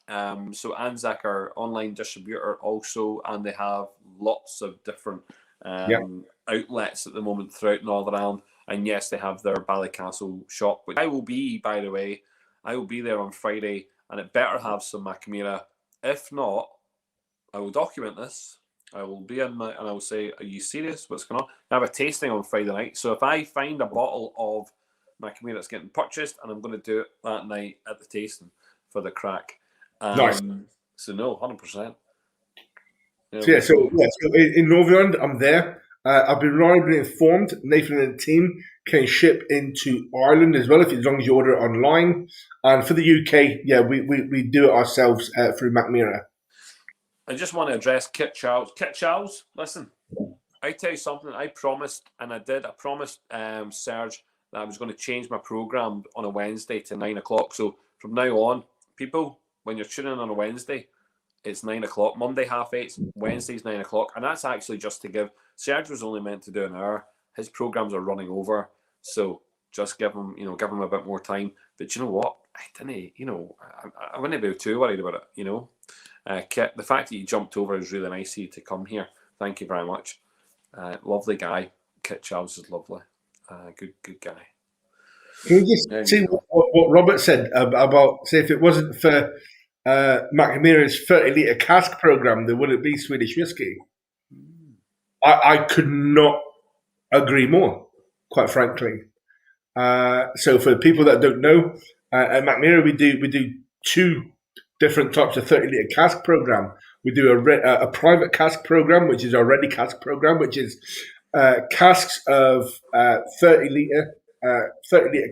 Speaker 1: So Anzac are online distributor also, and they have lots of different outlets at the moment throughout Northern Ireland. And yes, they have their Ballycastle shop, which I will be, by the way. I will be there on Friday, and it better have some Mackmyra. If not, I will document this. I will be in and I will say, "Are you serious? What's going on?" I have a tasting on Friday night, so if I find a bottle of Mackmyra that's getting purchased, and I'm going to do it that night at the tasting for the crack.
Speaker 2: Nice.
Speaker 1: So no, 100%.
Speaker 2: So in Northern Ireland, I'm there. I've been reliably informed. Nathan and the team can ship into Ireland as well, as long as you order it online. And for the UK, we do it ourselves through Mackmyra.
Speaker 1: I just want to address Kit Charles. Kit Charles, listen. I tell you something. I promised, and I did. I promised Serge that I was going to change my program on a Wednesday to 9 o'clock. So from now on, people, when you're tuning in on a Wednesday, it's 9 o'clock. Monday 8:30. Wednesday's 9 o'clock, and that's actually just to give. Serge was only meant to do an hour. His programs are running over, so just give him, give him a bit more time. But you know what? I didn't. I wouldn't be too worried about it. Kit, the fact that you jumped over is really nice of you to come here. Thank you very much. Lovely guy. Kit Charles is lovely. Good guy.
Speaker 2: Can you just see what Robert said about, say, if it wasn't for Mackmyra's 30-litre cask program, there wouldn't be Swedish whiskey. I could not agree more, quite frankly. So for people that don't know, at Mackmyra we do two different types of 30-litre cask program. We do a private cask program, which is our ready cask program, which is casks of 30-litre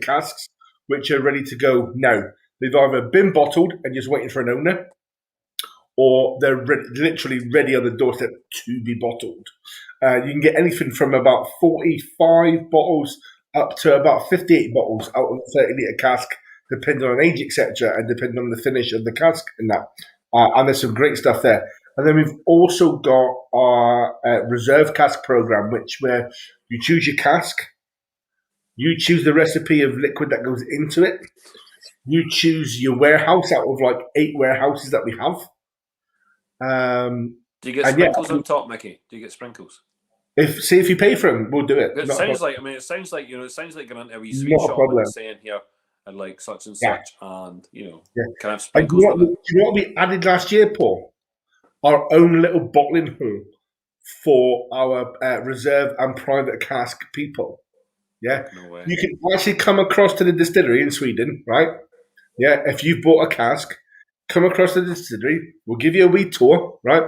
Speaker 2: casks, which are ready to go now. They've either been bottled and just waiting for an owner, or they're literally ready on the doorstep to be bottled. You can get anything from about 45 bottles up to about 58 bottles out of a 30-litre cask, depending on age, etc., and depending on the finish of the cask and that. And there's some great stuff there. And then we've also got our reserve cask program, where you choose your cask, you choose the recipe of liquid that goes into it, you choose your warehouse out of like 8 warehouses that we have.
Speaker 1: Do you get sprinkles on top, Mickey? Do you get sprinkles?
Speaker 2: If you pay for them, we'll do it.
Speaker 1: It sounds like going into a wee sweet shop and saying, here, I'd like such and such, and can I have sprinkles with it?
Speaker 2: Do you know what we added last year, Paul? Our own little bottling hall for our reserve and private cask people. Yeah,
Speaker 1: no way.
Speaker 2: You can actually come across to the distillery in Sweden, right? Yeah, if you've bought a cask, come across to the distillery. We'll give you a wee tour, right?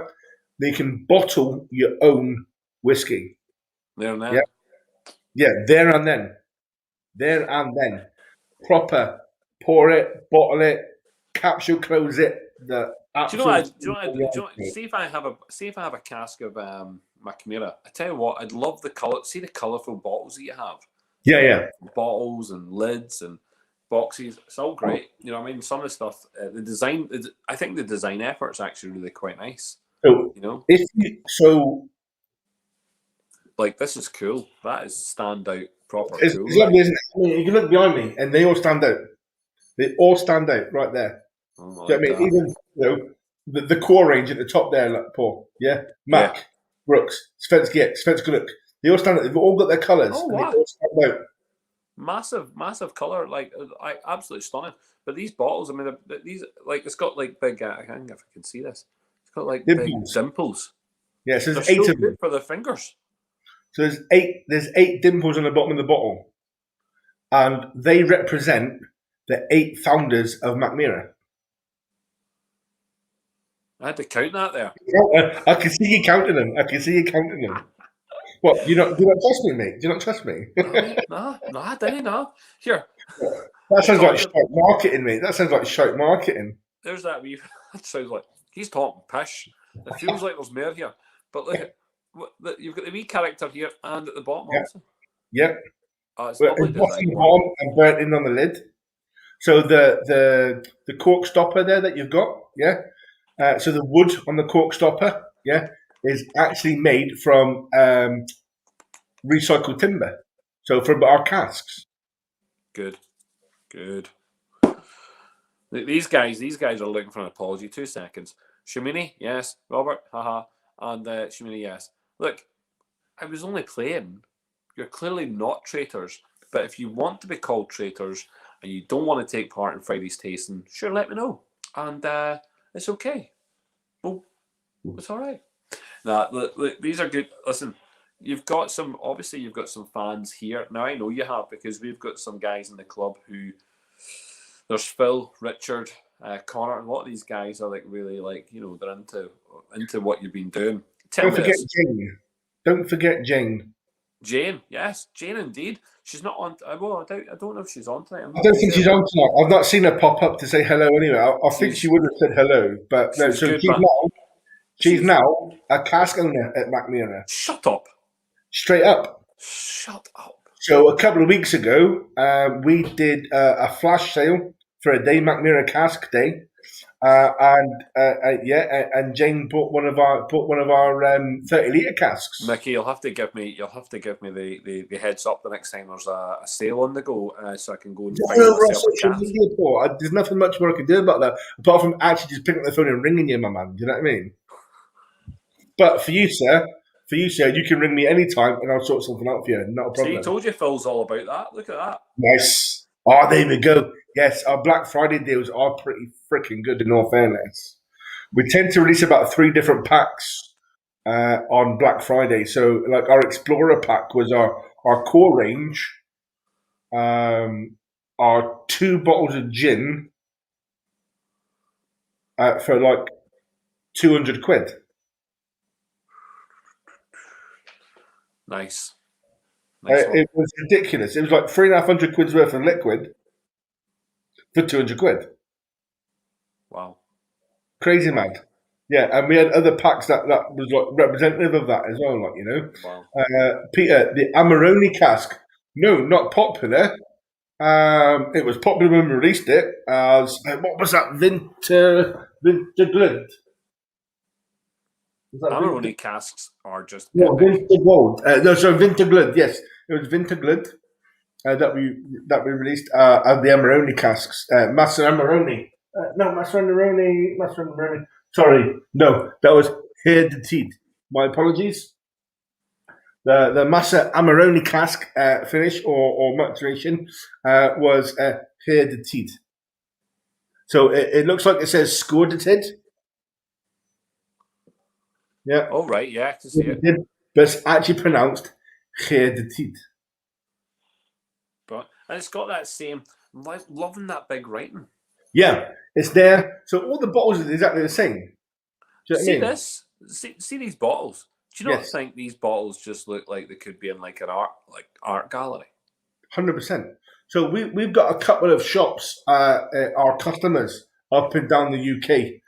Speaker 2: They can bottle your own whiskey.
Speaker 1: There and then.
Speaker 2: Yeah, there and then. Proper. Pour it, bottle it, capsule close it.
Speaker 1: Do you know what? See if I have a cask of Mackmyra. I tell you what, I'd love the color. See the colourful bottles that you have.
Speaker 2: Yeah.
Speaker 1: Bottles and lids and boxes. It's all great. You know what I mean? Some of the stuff, the design. I think the design effort's actually really quite nice.
Speaker 2: So,
Speaker 1: like, this is cool. That is standout proper.
Speaker 2: It's
Speaker 1: cool.
Speaker 2: Lovely, isn't it? I mean, you can look behind me, and they all stand out. They all stand out right there.
Speaker 1: Oh,
Speaker 2: Do you know what I mean? Even the core range at the top there, like Paul. Yeah, Mac, Brooks, Svenska Gluk. They all stand out. They've all got their colours.
Speaker 1: Oh,
Speaker 2: and they all stand out.
Speaker 1: Massive colour, like absolutely stunning. But these bottles, I mean, these like it's got like big. I can't if I can see this. It's got like
Speaker 2: Dimples.
Speaker 1: big dimples.
Speaker 2: Yeah, so there's
Speaker 1: They're
Speaker 2: 8
Speaker 1: so
Speaker 2: of them.
Speaker 1: good for the fingers.
Speaker 2: So there's 8. There's 8 dimples on the bottom of the bottle, and they represent the 8 founders of Mackmyra.
Speaker 1: I had to count that there.
Speaker 2: I can see you counting them. What? Do you not trust me, mate? Do you not trust me?
Speaker 1: No, I didn't know. Here.
Speaker 2: That sounds like shite marketing, mate. That sounds like shite marketing.
Speaker 1: There's that wee. That sounds like he's talking pish. It feels like there's more here. But look, you've got the wee character here and at the bottom also.
Speaker 2: Yep.
Speaker 1: Oh, it's lovely design.
Speaker 2: Bottom and burnt in on the lid. So the cork stopper there that you've got, so the wood on the cork stopper, is actually made from recycled timber. So from our casks.
Speaker 1: Good. These guys are looking for an apology. 2 seconds. Shumini, yes. Robert, haha. And Shumini, yes. Look, I was only playing. You're clearly not traitors. But if you want to be called traitors and you don't want to take part in Friday's tasting, sure, let me know. And it's okay. Well, it's all right. Now, look, these are good. Listen, you've got some fans here. Now, I know you have, because we've got some guys in the club who, there's Phil, Richard, Connor, and a lot of these guys are like really like, they're into what you've been doing.
Speaker 2: Don't forget Jane. Don't forget Jane.
Speaker 1: Jane, yes, Jane indeed. She's not on. I don't know if she's on tonight.
Speaker 2: I don't think she's on tonight. I've not seen her pop up to say hello anyway. I think she would have said hello, but no. So she's now a cask owner at Mackmyra.
Speaker 1: Shut up.
Speaker 2: straight up.
Speaker 1: Shut up.
Speaker 2: So a couple of weeks ago, we did a flash sale for a day Mackmyra cask day, and Jane bought one of our 30-litre casks.
Speaker 1: Micky, you'll have to give me the heads up the next time there's a sale on the go, so I can go and find myself a cask.
Speaker 2: There's nothing much more I can do about that apart from actually just picking up the phone and ringing you, my man. Do you know what I mean? But for you, sir, you can ring me anytime and I'll sort something out for you. Not a problem.
Speaker 1: See, I told you Phil's all about that. Look at that.
Speaker 2: Nice. Oh, there we go. Yes, our Black Friday deals are pretty freaking good in all fairness. We tend to release about 3 different packs on Black Friday. So, like, our Explorer pack was our core range, our 2 bottles of gin for like 200 quid.
Speaker 1: Nice.
Speaker 2: It was ridiculous. It was like 350 quid's worth of liquid for 200 quid.
Speaker 1: Wow.
Speaker 2: Crazy mad. Yeah, and we had other packs that was like representative of that as well, like, you know.
Speaker 1: Wow.
Speaker 2: Peter, the Amarone cask. No, not popular. It was popular when we released it as what was that? Vinterglid.
Speaker 1: Amarone casks are just
Speaker 2: Vintergold. No, sorry, Vinterglid. Yes, it was Vinterglid that we released. The Amarone casks. Master Amarone. Sorry, no, that was Here de Teed. My apologies. The Massa Amarone cask finish or maturation was Here de Teed. So it looks like it says Scoordeted. Yeah.
Speaker 1: Oh, right, yeah, I can see it.
Speaker 2: But it's actually pronounced Here de Teed.
Speaker 1: But and it's got that same, loving that big writing.
Speaker 2: Yeah, it's there. So all the bottles are exactly the same. Do you know what I mean?
Speaker 1: This? See these bottles? Do you not think these bottles just look like they could be in like an art gallery?
Speaker 2: 100%. So we've got a couple of shops, our customers up and down the UK,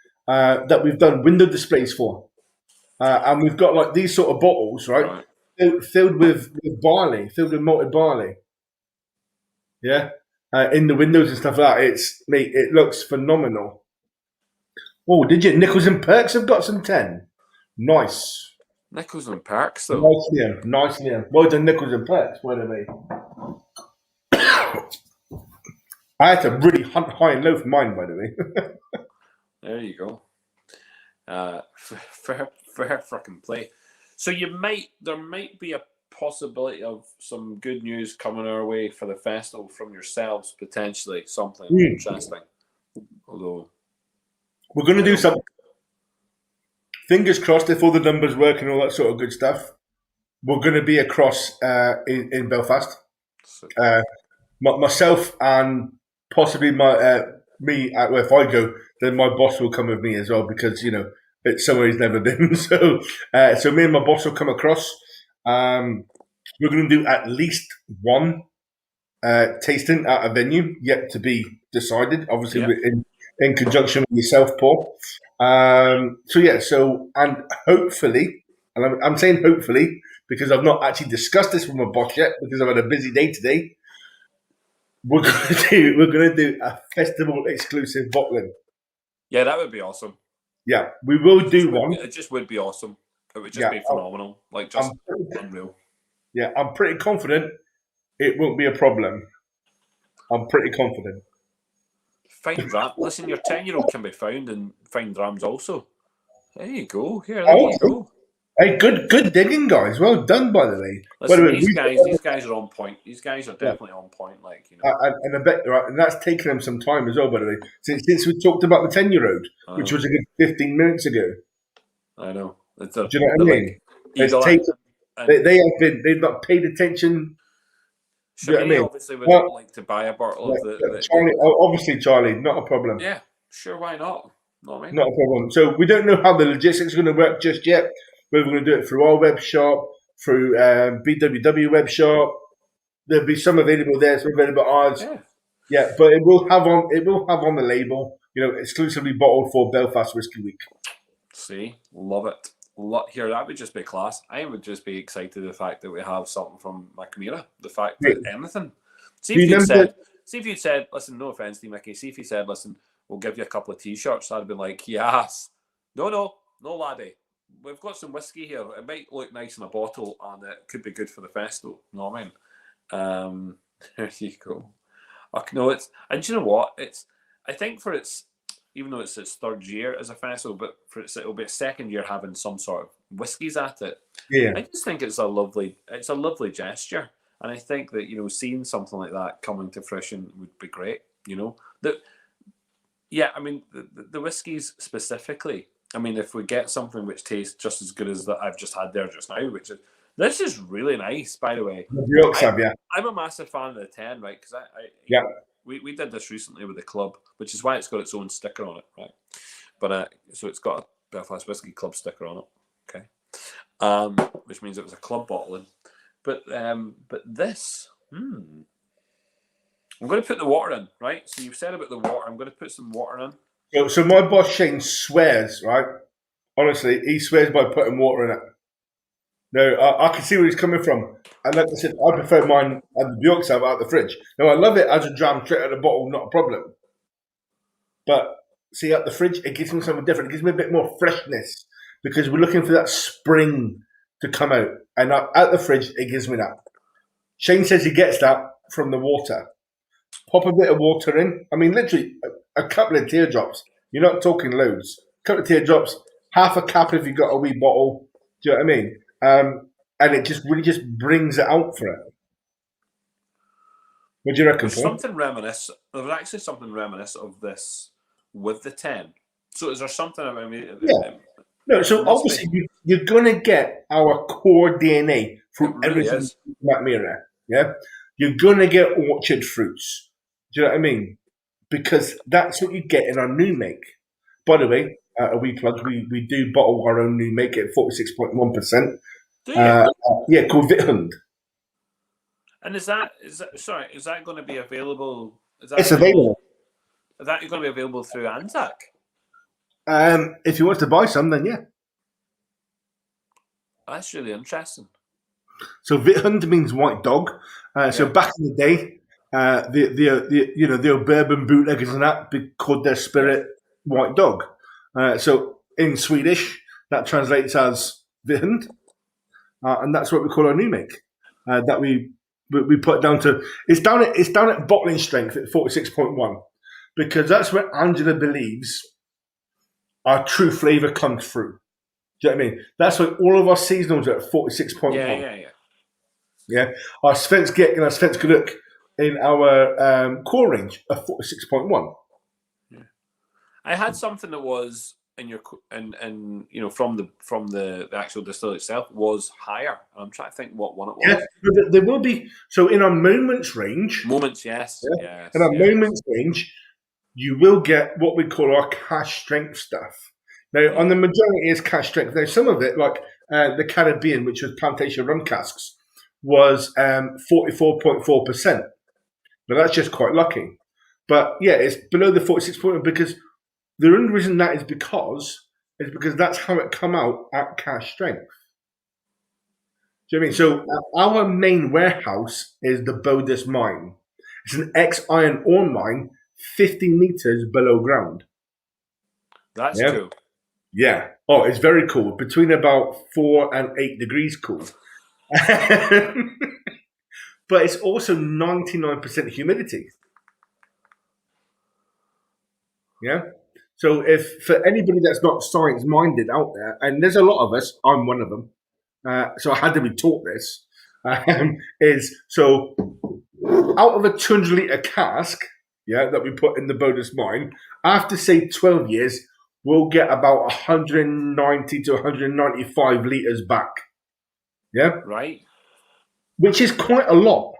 Speaker 2: that we've done window displays for, and we've got like these sort of bottles, right? Filled with barley, filled with malted barley. Yeah. In the windows and stuff like that, it looks phenomenal. Oh, did you? Nichols and Perks have got some 10. Nice.
Speaker 1: Nichols and Perks, though.
Speaker 2: Nice name. Well done, Nichols and Perks, by the way. I had to really hunt high and low for mine, by the way.
Speaker 1: There you go. Fair fucking play. So there might be a possibility of some good news coming our way for the festival from yourselves, potentially something interesting. Although
Speaker 2: we're going to do some fingers crossed if all the numbers work and all that sort of good stuff. We're going to be across in Belfast. Myself and possibly me. If I go, then my boss will come with me as well because it's somewhere he's never been. So me and my boss will come across. We're going to do at least one tasting at a venue, yet to be decided. Obviously, in conjunction with yourself, Paul. And hopefully, and I'm saying hopefully because I've not actually discussed this with my boss yet because I've had a busy day today. We're going to do a festival exclusive bottling.
Speaker 1: Yeah, that would be awesome.
Speaker 2: Yeah, we will do one.
Speaker 1: It just would be awesome. It would just be phenomenal. Unreal.
Speaker 2: Yeah, I'm pretty confident it won't be a problem. I'm pretty confident.
Speaker 1: Fine ram. Listen, your 10-year-old can be found in fine rams also. There you go. There you go.
Speaker 2: Hey, good digging, guys. Well done, by the way.
Speaker 1: Listen, these guys are on point. These guys are definitely on point.
Speaker 2: And I bet, right, and that's taken them some time as well, by the way. Since we talked about the 10-year-old, which was a good 15 minutes ago.
Speaker 1: I know.
Speaker 2: Do you know what I mean? They've not paid attention.
Speaker 1: Do you know what I mean? Obviously would like to buy a bottle of
Speaker 2: Charlie. Obviously, Charlie, not a problem.
Speaker 1: Yeah, sure. Why not?
Speaker 2: Not a problem. So we don't know how the logistics are going to work just yet. Whether we're going to do it through our web shop, through BWW web shop. There'll be some available there, some available ours. Yeah, but it will have on the label, exclusively bottled for Belfast Whiskey Week.
Speaker 1: See, love it. here, that would just be class. I would just be excited the fact that we have something from Mackmyra. The fact
Speaker 2: Yeah.
Speaker 1: that anything. See
Speaker 2: Do
Speaker 1: if
Speaker 2: you
Speaker 1: you'd said, listen, no offense to you, Mickey. See if you said, listen, we'll give you a couple of T-shirts. I'd have been like, yes. No, laddie. We've got some whiskey here. It might look nice in a bottle, and it could be good for the festival. You know what I mean? There you go. No, and do you know what? I think for its, even though it's its third year as a festival, but it'll be its second year having some sort of whiskies at it.
Speaker 2: Yeah.
Speaker 1: I just think it's a lovely gesture, and I think that seeing something like that coming to fruition would be great. I mean the whiskies specifically. I mean, if we get something which tastes just as good as that I've just had there just now, this is really nice, by the way. I'm a massive fan of the 10, right? Because we did this recently with the club, which is why it's got its own sticker on it, right? But so it's got a Belfast Whiskey Club sticker on it, okay? Which means it was a club bottling. But this, I'm going to put the water in, right? So you've said about the water. I'm going to put some water in.
Speaker 2: So my boss Shane swears, right? Honestly, he swears by putting water in it. No, I can see where he's coming from. And like I said, I prefer mine at the Bjorkshab out of the fridge. Now, I love it as a dram straight out of the bottle, not a problem. But see, at the fridge, it gives me something different. It gives me a bit more freshness because we're looking for that spring to come out. And at the fridge, it gives me that. Shane says he gets that from the water. Pop a bit of water in. I mean, literally, a couple of teardrops. You're not talking loads. A couple of teardrops, half a cap if you've got a wee bottle. Do you know what I mean? And it just really brings it out for it. What do you reckon, Paul?
Speaker 1: There was actually something reminiscent of this with the 10. So is there something? I mean,
Speaker 2: no. So obviously you're going to get our core DNA from everything Mackmyra. Yeah, you're going to get orchard fruits. Do you know what I mean? Because that's what you get in our new make. By the way, a wee plug. We do bottle our own new make at 46.1%. Called Vithund.
Speaker 1: And is that going to be available?
Speaker 2: It's available.
Speaker 1: Is that going to be available through Anzac?
Speaker 2: If you want to buy some, then yeah.
Speaker 1: That's really interesting.
Speaker 2: So Vithund means white dog. So back in the day, the old bourbon bootleggers and that called their spirit white dog. So in Swedish, that translates as Vithund. And that's what we call our new make. That we put down to it's down at bottling strength at 46.1 because that's where Angela believes our true flavour comes through. Do you know what I mean? That's why all of our seasonals are at 46.1. Yeah. Our Svenska and our Svenska Look in our core range are 46.1.
Speaker 1: Yeah. I had something that was in your and from the actual distillery itself was higher. I'm trying to think what one it was.
Speaker 2: Yeah, there will be. So in our moments range,
Speaker 1: yes.
Speaker 2: In our moments range, you will get what we call our cash strength stuff. Now, on the majority is cash strength. Now, some of it, like the Caribbean, which was plantation rum casks, was 44.4%. But that's just quite lucky. But yeah, it's below the 46.1 because the only reason that is because that's how it come out at cash strength. Do you know what I mean? So our main warehouse is the Bodis mine. It's an ex-iron ore mine, 50 meters below ground.
Speaker 1: That's cool.
Speaker 2: Yeah. Oh, it's very cool. Between about 4 and 8 degrees cool. But it's also 99% humidity. Yeah. So if for anybody that's not science-minded out there, and there's a lot of us, I'm one of them, so I had to be taught this, is so out of a 200-litre cask, that we put in the Bodis mine, after, say, 12 years, we'll get about 190 to 195 litres back. Yeah?
Speaker 1: Right.
Speaker 2: Which is quite a lot.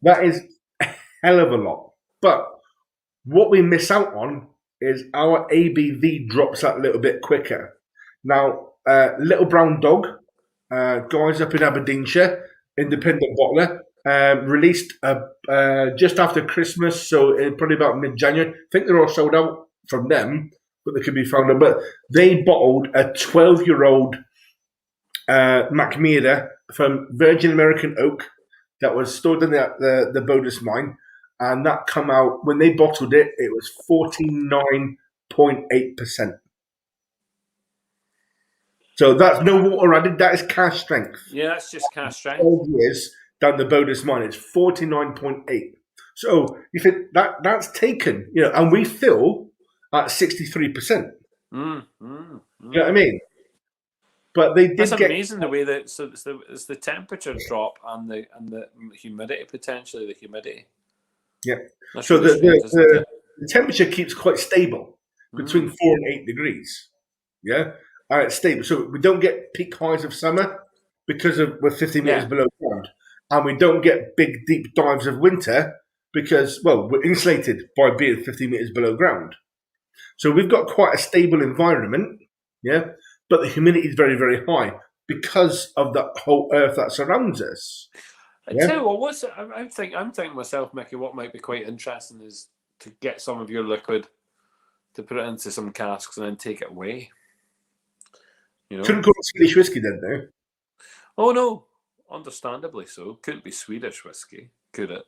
Speaker 2: That is a hell of a lot. But what we miss out on is our ABV drops that little bit quicker. Now, Little Brown Dog, guys up in Aberdeenshire, independent bottler, released just after Christmas, so probably about mid-January. I think they're all sold out from them but they could be found out. But they bottled a 12-year-old Mackmyra from virgin American oak that was stored in the Bodus mine, and that come out when they bottled it. It was 49.8%. So that's no water added. That is cash strength.
Speaker 1: Yeah, that's just cash strength.
Speaker 2: 12 years down the Bodus mine, it's 49.8. So you think that's taken, and we fill at 63%. You know what I mean? But they did
Speaker 1: That's
Speaker 2: get
Speaker 1: amazing the way that it's the temperature drop and the humidity, potentially the humidity.
Speaker 2: Yeah.
Speaker 1: That's
Speaker 2: So
Speaker 1: really strange, isn't it?
Speaker 2: the temperature keeps quite stable between 4 and 8 degrees. Yeah. It's stable. So we don't get peak highs of summer because we're 50 meters below ground. And we don't get big, deep dives of winter because, well, we're insulated by being 50 meters below ground. So we've got quite a stable environment. Yeah. But the humidity is very, very high because of the whole earth that surrounds us.
Speaker 1: I tell you what, I'm thinking myself, Micky, what might be quite interesting is to get some of your liquid, to put it into some casks and then take it away.
Speaker 2: Couldn't call it Swedish whiskey then, though.
Speaker 1: Oh no, understandably so. Couldn't be Swedish whiskey, could it?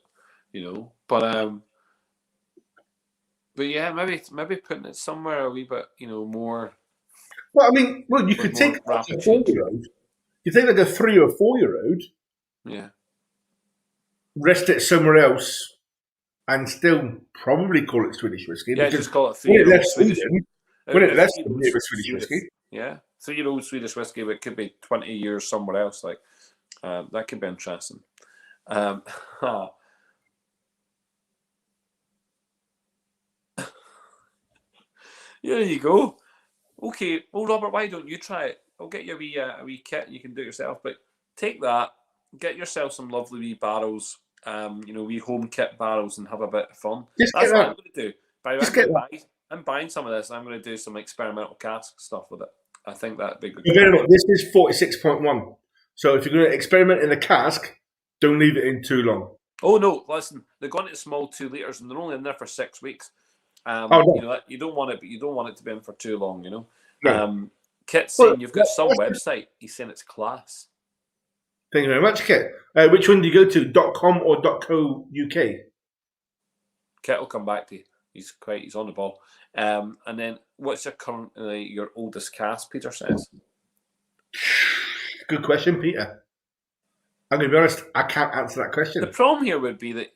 Speaker 1: But yeah, maybe putting it somewhere a wee bit, more.
Speaker 2: Well, I mean, you could take a 4-year-old. You take like a 3 or 4-year-old.
Speaker 1: Yeah.
Speaker 2: Rest it somewhere else, and still probably call it Swedish whiskey.
Speaker 1: Yeah, just call it 3-year-old Swedish.
Speaker 2: When it left Swedish whiskey.
Speaker 1: Yeah, 3-year-old Swedish whiskey, but it could be 20 years somewhere else. Like that could be interesting. There you go. Okay, well, Robert, why don't you try it? I'll get you a wee kit, and you can do it yourself. But take that, get yourself some lovely wee barrels, wee home kit barrels, and have a bit of fun. That's what I'm going to do. I'm buying some of this. I'm going to do some experimental cask stuff with it. I think that'd be good.
Speaker 2: This is 46.1. So if you're going to experiment in a cask, don't leave it in too long.
Speaker 1: Oh no! Listen, they're going to small 2 liters, and they're only in there for 6 weeks.
Speaker 2: No.
Speaker 1: You don't want it, but you don't want it to be in for too long.
Speaker 2: No.
Speaker 1: Kit's saying you've got some website. He's saying it's class.
Speaker 2: Thank you very much, Kit. Which one do you go to? .com or .co.uk?
Speaker 1: Kit will come back to you. He's on the ball. And then, what's your oldest cask? Peter says.
Speaker 2: Good question, Peter. I'm going to be honest. I can't answer that question.
Speaker 1: The problem here would be that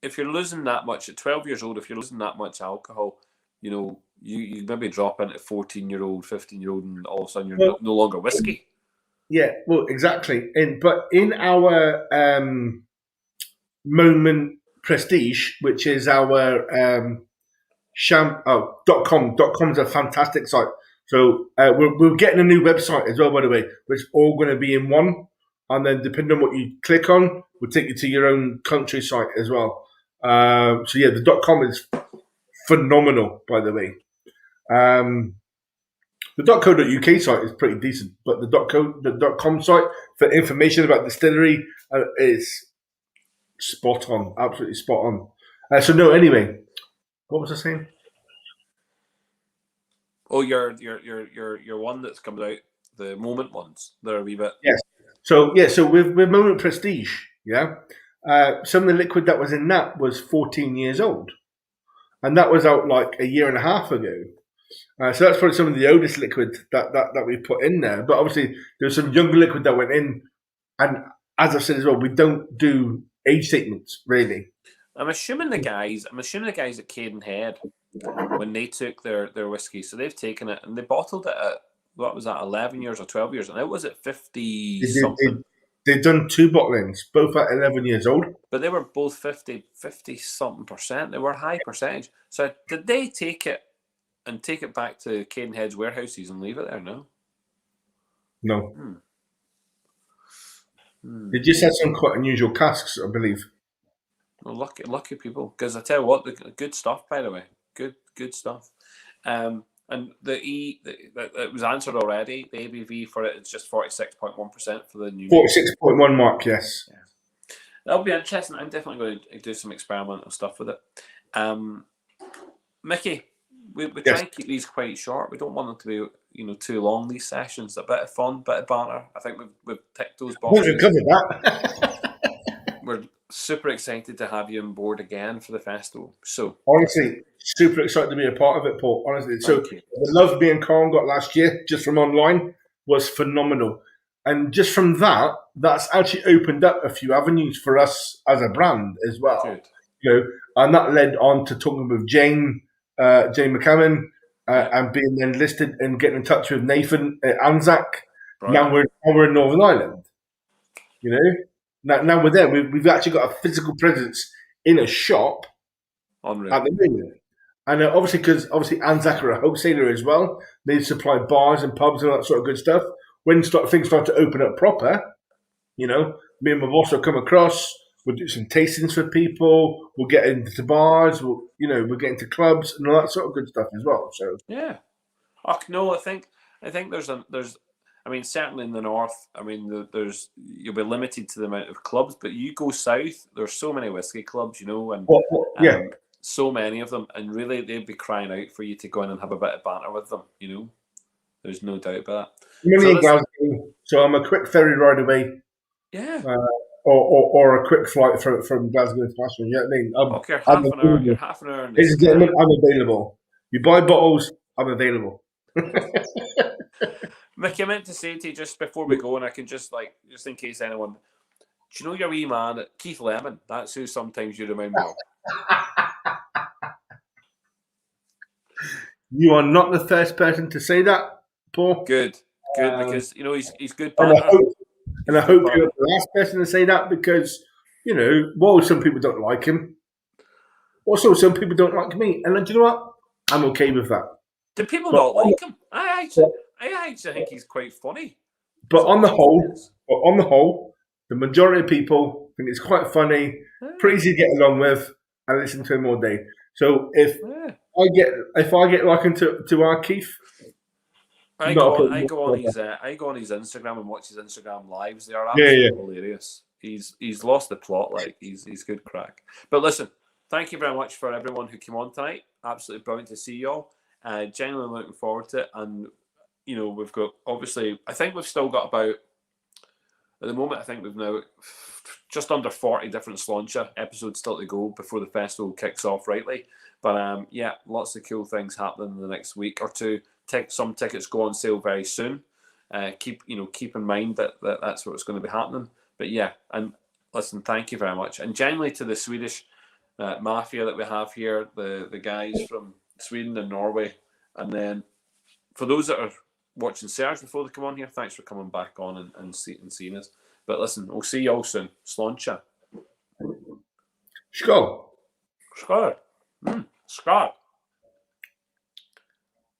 Speaker 1: if you're losing that much at 12 years old, if you're losing that much alcohol, you maybe drop into 14-year-old, 15-year-old, and all of a sudden you're no longer whiskey.
Speaker 2: Yeah, well, exactly. But in our Moment Prestige, which is our .com is a fantastic site. So we're getting a new website as well, by the way, which is all going to be in one. And then depending on what you click on, we'll take you to your own country site as well. So yeah, the .com is phenomenal, by the way. The .co.uk site is pretty decent, but the .com site for information about distillery is spot on, absolutely spot on. So no, anyway, what was I saying?
Speaker 1: Oh, your one that's coming out, the Moment ones, they're a wee bit.
Speaker 2: Yes. So with Moment Prestige, yeah, some of the liquid that was in that was 14 years old, and that was out like a year and a half ago. So that's probably some of the oldest liquid that we put in there. But obviously, there's some younger liquid that went in, and as I've said as well, we don't do age statements really.
Speaker 1: I'm assuming the guys at Cadenhead, when they took their whiskey, so they've taken it and they bottled it at, what was that, 11 years or 12 years, and it was at 50 something.
Speaker 2: They've done 2 bottlings, both at 11 years old.
Speaker 1: But they were both 50 something percent. They were high percentage. So did they take it and take it back to Cadenhead's warehouses and leave it there? No.
Speaker 2: They just had some quite unusual casks, I believe.
Speaker 1: Well, lucky people. Because I tell you what, the good stuff, by the way. Good stuff. And it was answered already. The ABV for it is just 46.1% for the new.
Speaker 2: 46.1 mark, yes.
Speaker 1: Yeah. That'll be interesting. I'm definitely going to do some experimental stuff with it. Mickey, we
Speaker 2: Yes.
Speaker 1: try and keep these quite short. We don't want them to be too long. These sessions, a bit of fun, bit of banter. I think we've ticked those
Speaker 2: We've
Speaker 1: boxes.
Speaker 2: covered that.
Speaker 1: We're super excited to have you on board again for the festival. So
Speaker 2: Honestly, super excited to be a part of it, Paul. Honestly, so
Speaker 1: thank you.
Speaker 2: the love me and Carl got last year just from online was phenomenal, and just from that, that's actually opened up a few avenues for us as a brand as well.
Speaker 1: Good.
Speaker 2: And that led on to talking with Jane McCammon, and being then listed and getting in touch with Nathan at Anzac.
Speaker 1: Right.
Speaker 2: Now we're in Northern Ireland. Now we're there. We've actually got a physical presence in a shop.
Speaker 1: Unreal.
Speaker 2: At the moment. And obviously Anzac are a wholesaler as well. They supply bars and pubs and all that sort of good stuff. When things start to open up proper, me and my boss will come across. We'll do some tastings for people. We'll get into bars. We'll get into clubs and all that sort of good stuff as well. So
Speaker 1: yeah. Oh no, I think there's I mean, certainly in the north, I mean, you'll be limited to the amount of clubs, but you go south, there's so many whiskey clubs, and so many of them, and really they'd be crying out for you to go in and have a bit of banter with them, There's no doubt about that.
Speaker 2: So I'm a quick ferry ride away.
Speaker 1: Yeah.
Speaker 2: Or a quick flight from Glasgow to Ashton. You know what I mean?
Speaker 1: You're half an hour.
Speaker 2: Ladies and gentlemen, I'm available. You buy bottles, I'm available.
Speaker 1: Mickey, I meant to say to you just before we go, and I can just in case anyone, do you know your wee man, Keith Lemon? That's who sometimes you remind me of.
Speaker 2: You are not the first person to say that, Paul.
Speaker 1: Good, because he's good.
Speaker 2: And I hope you're the last person to say that, because while some people don't like him, also some people don't like me, and do you know what? I'm okay with that.
Speaker 1: Do people not like him? I actually think he's quite funny.
Speaker 2: But on the whole, the majority of people think it's quite funny, pretty easy to get along with, and listen to him all day. So if I get like into our Keith,
Speaker 1: I go on his Instagram and watch his Instagram lives. They are absolutely hilarious. He's lost the plot, he's good crack. But listen, thank you very much for everyone who came on tonight. Absolutely brilliant to see you all. Genuinely looking forward to it, and we've got, obviously, I think we've still got about, at the moment, I think we've now just under 40 different Sláinte episodes still to go before the festival kicks off rightly. But lots of cool things happening in the next week or two. Some tickets go on sale very soon. Keep in mind that's what's going to be happening. But and listen, thank you very much, and genuinely to the Swedish mafia that we have here, the guys from Sweden and Norway, and then for those that are watching Serge before they come on here, thanks for coming back on and seeing us. But listen, we'll see you all soon. Sláinte.
Speaker 2: Skål.
Speaker 1: Skål. Skål.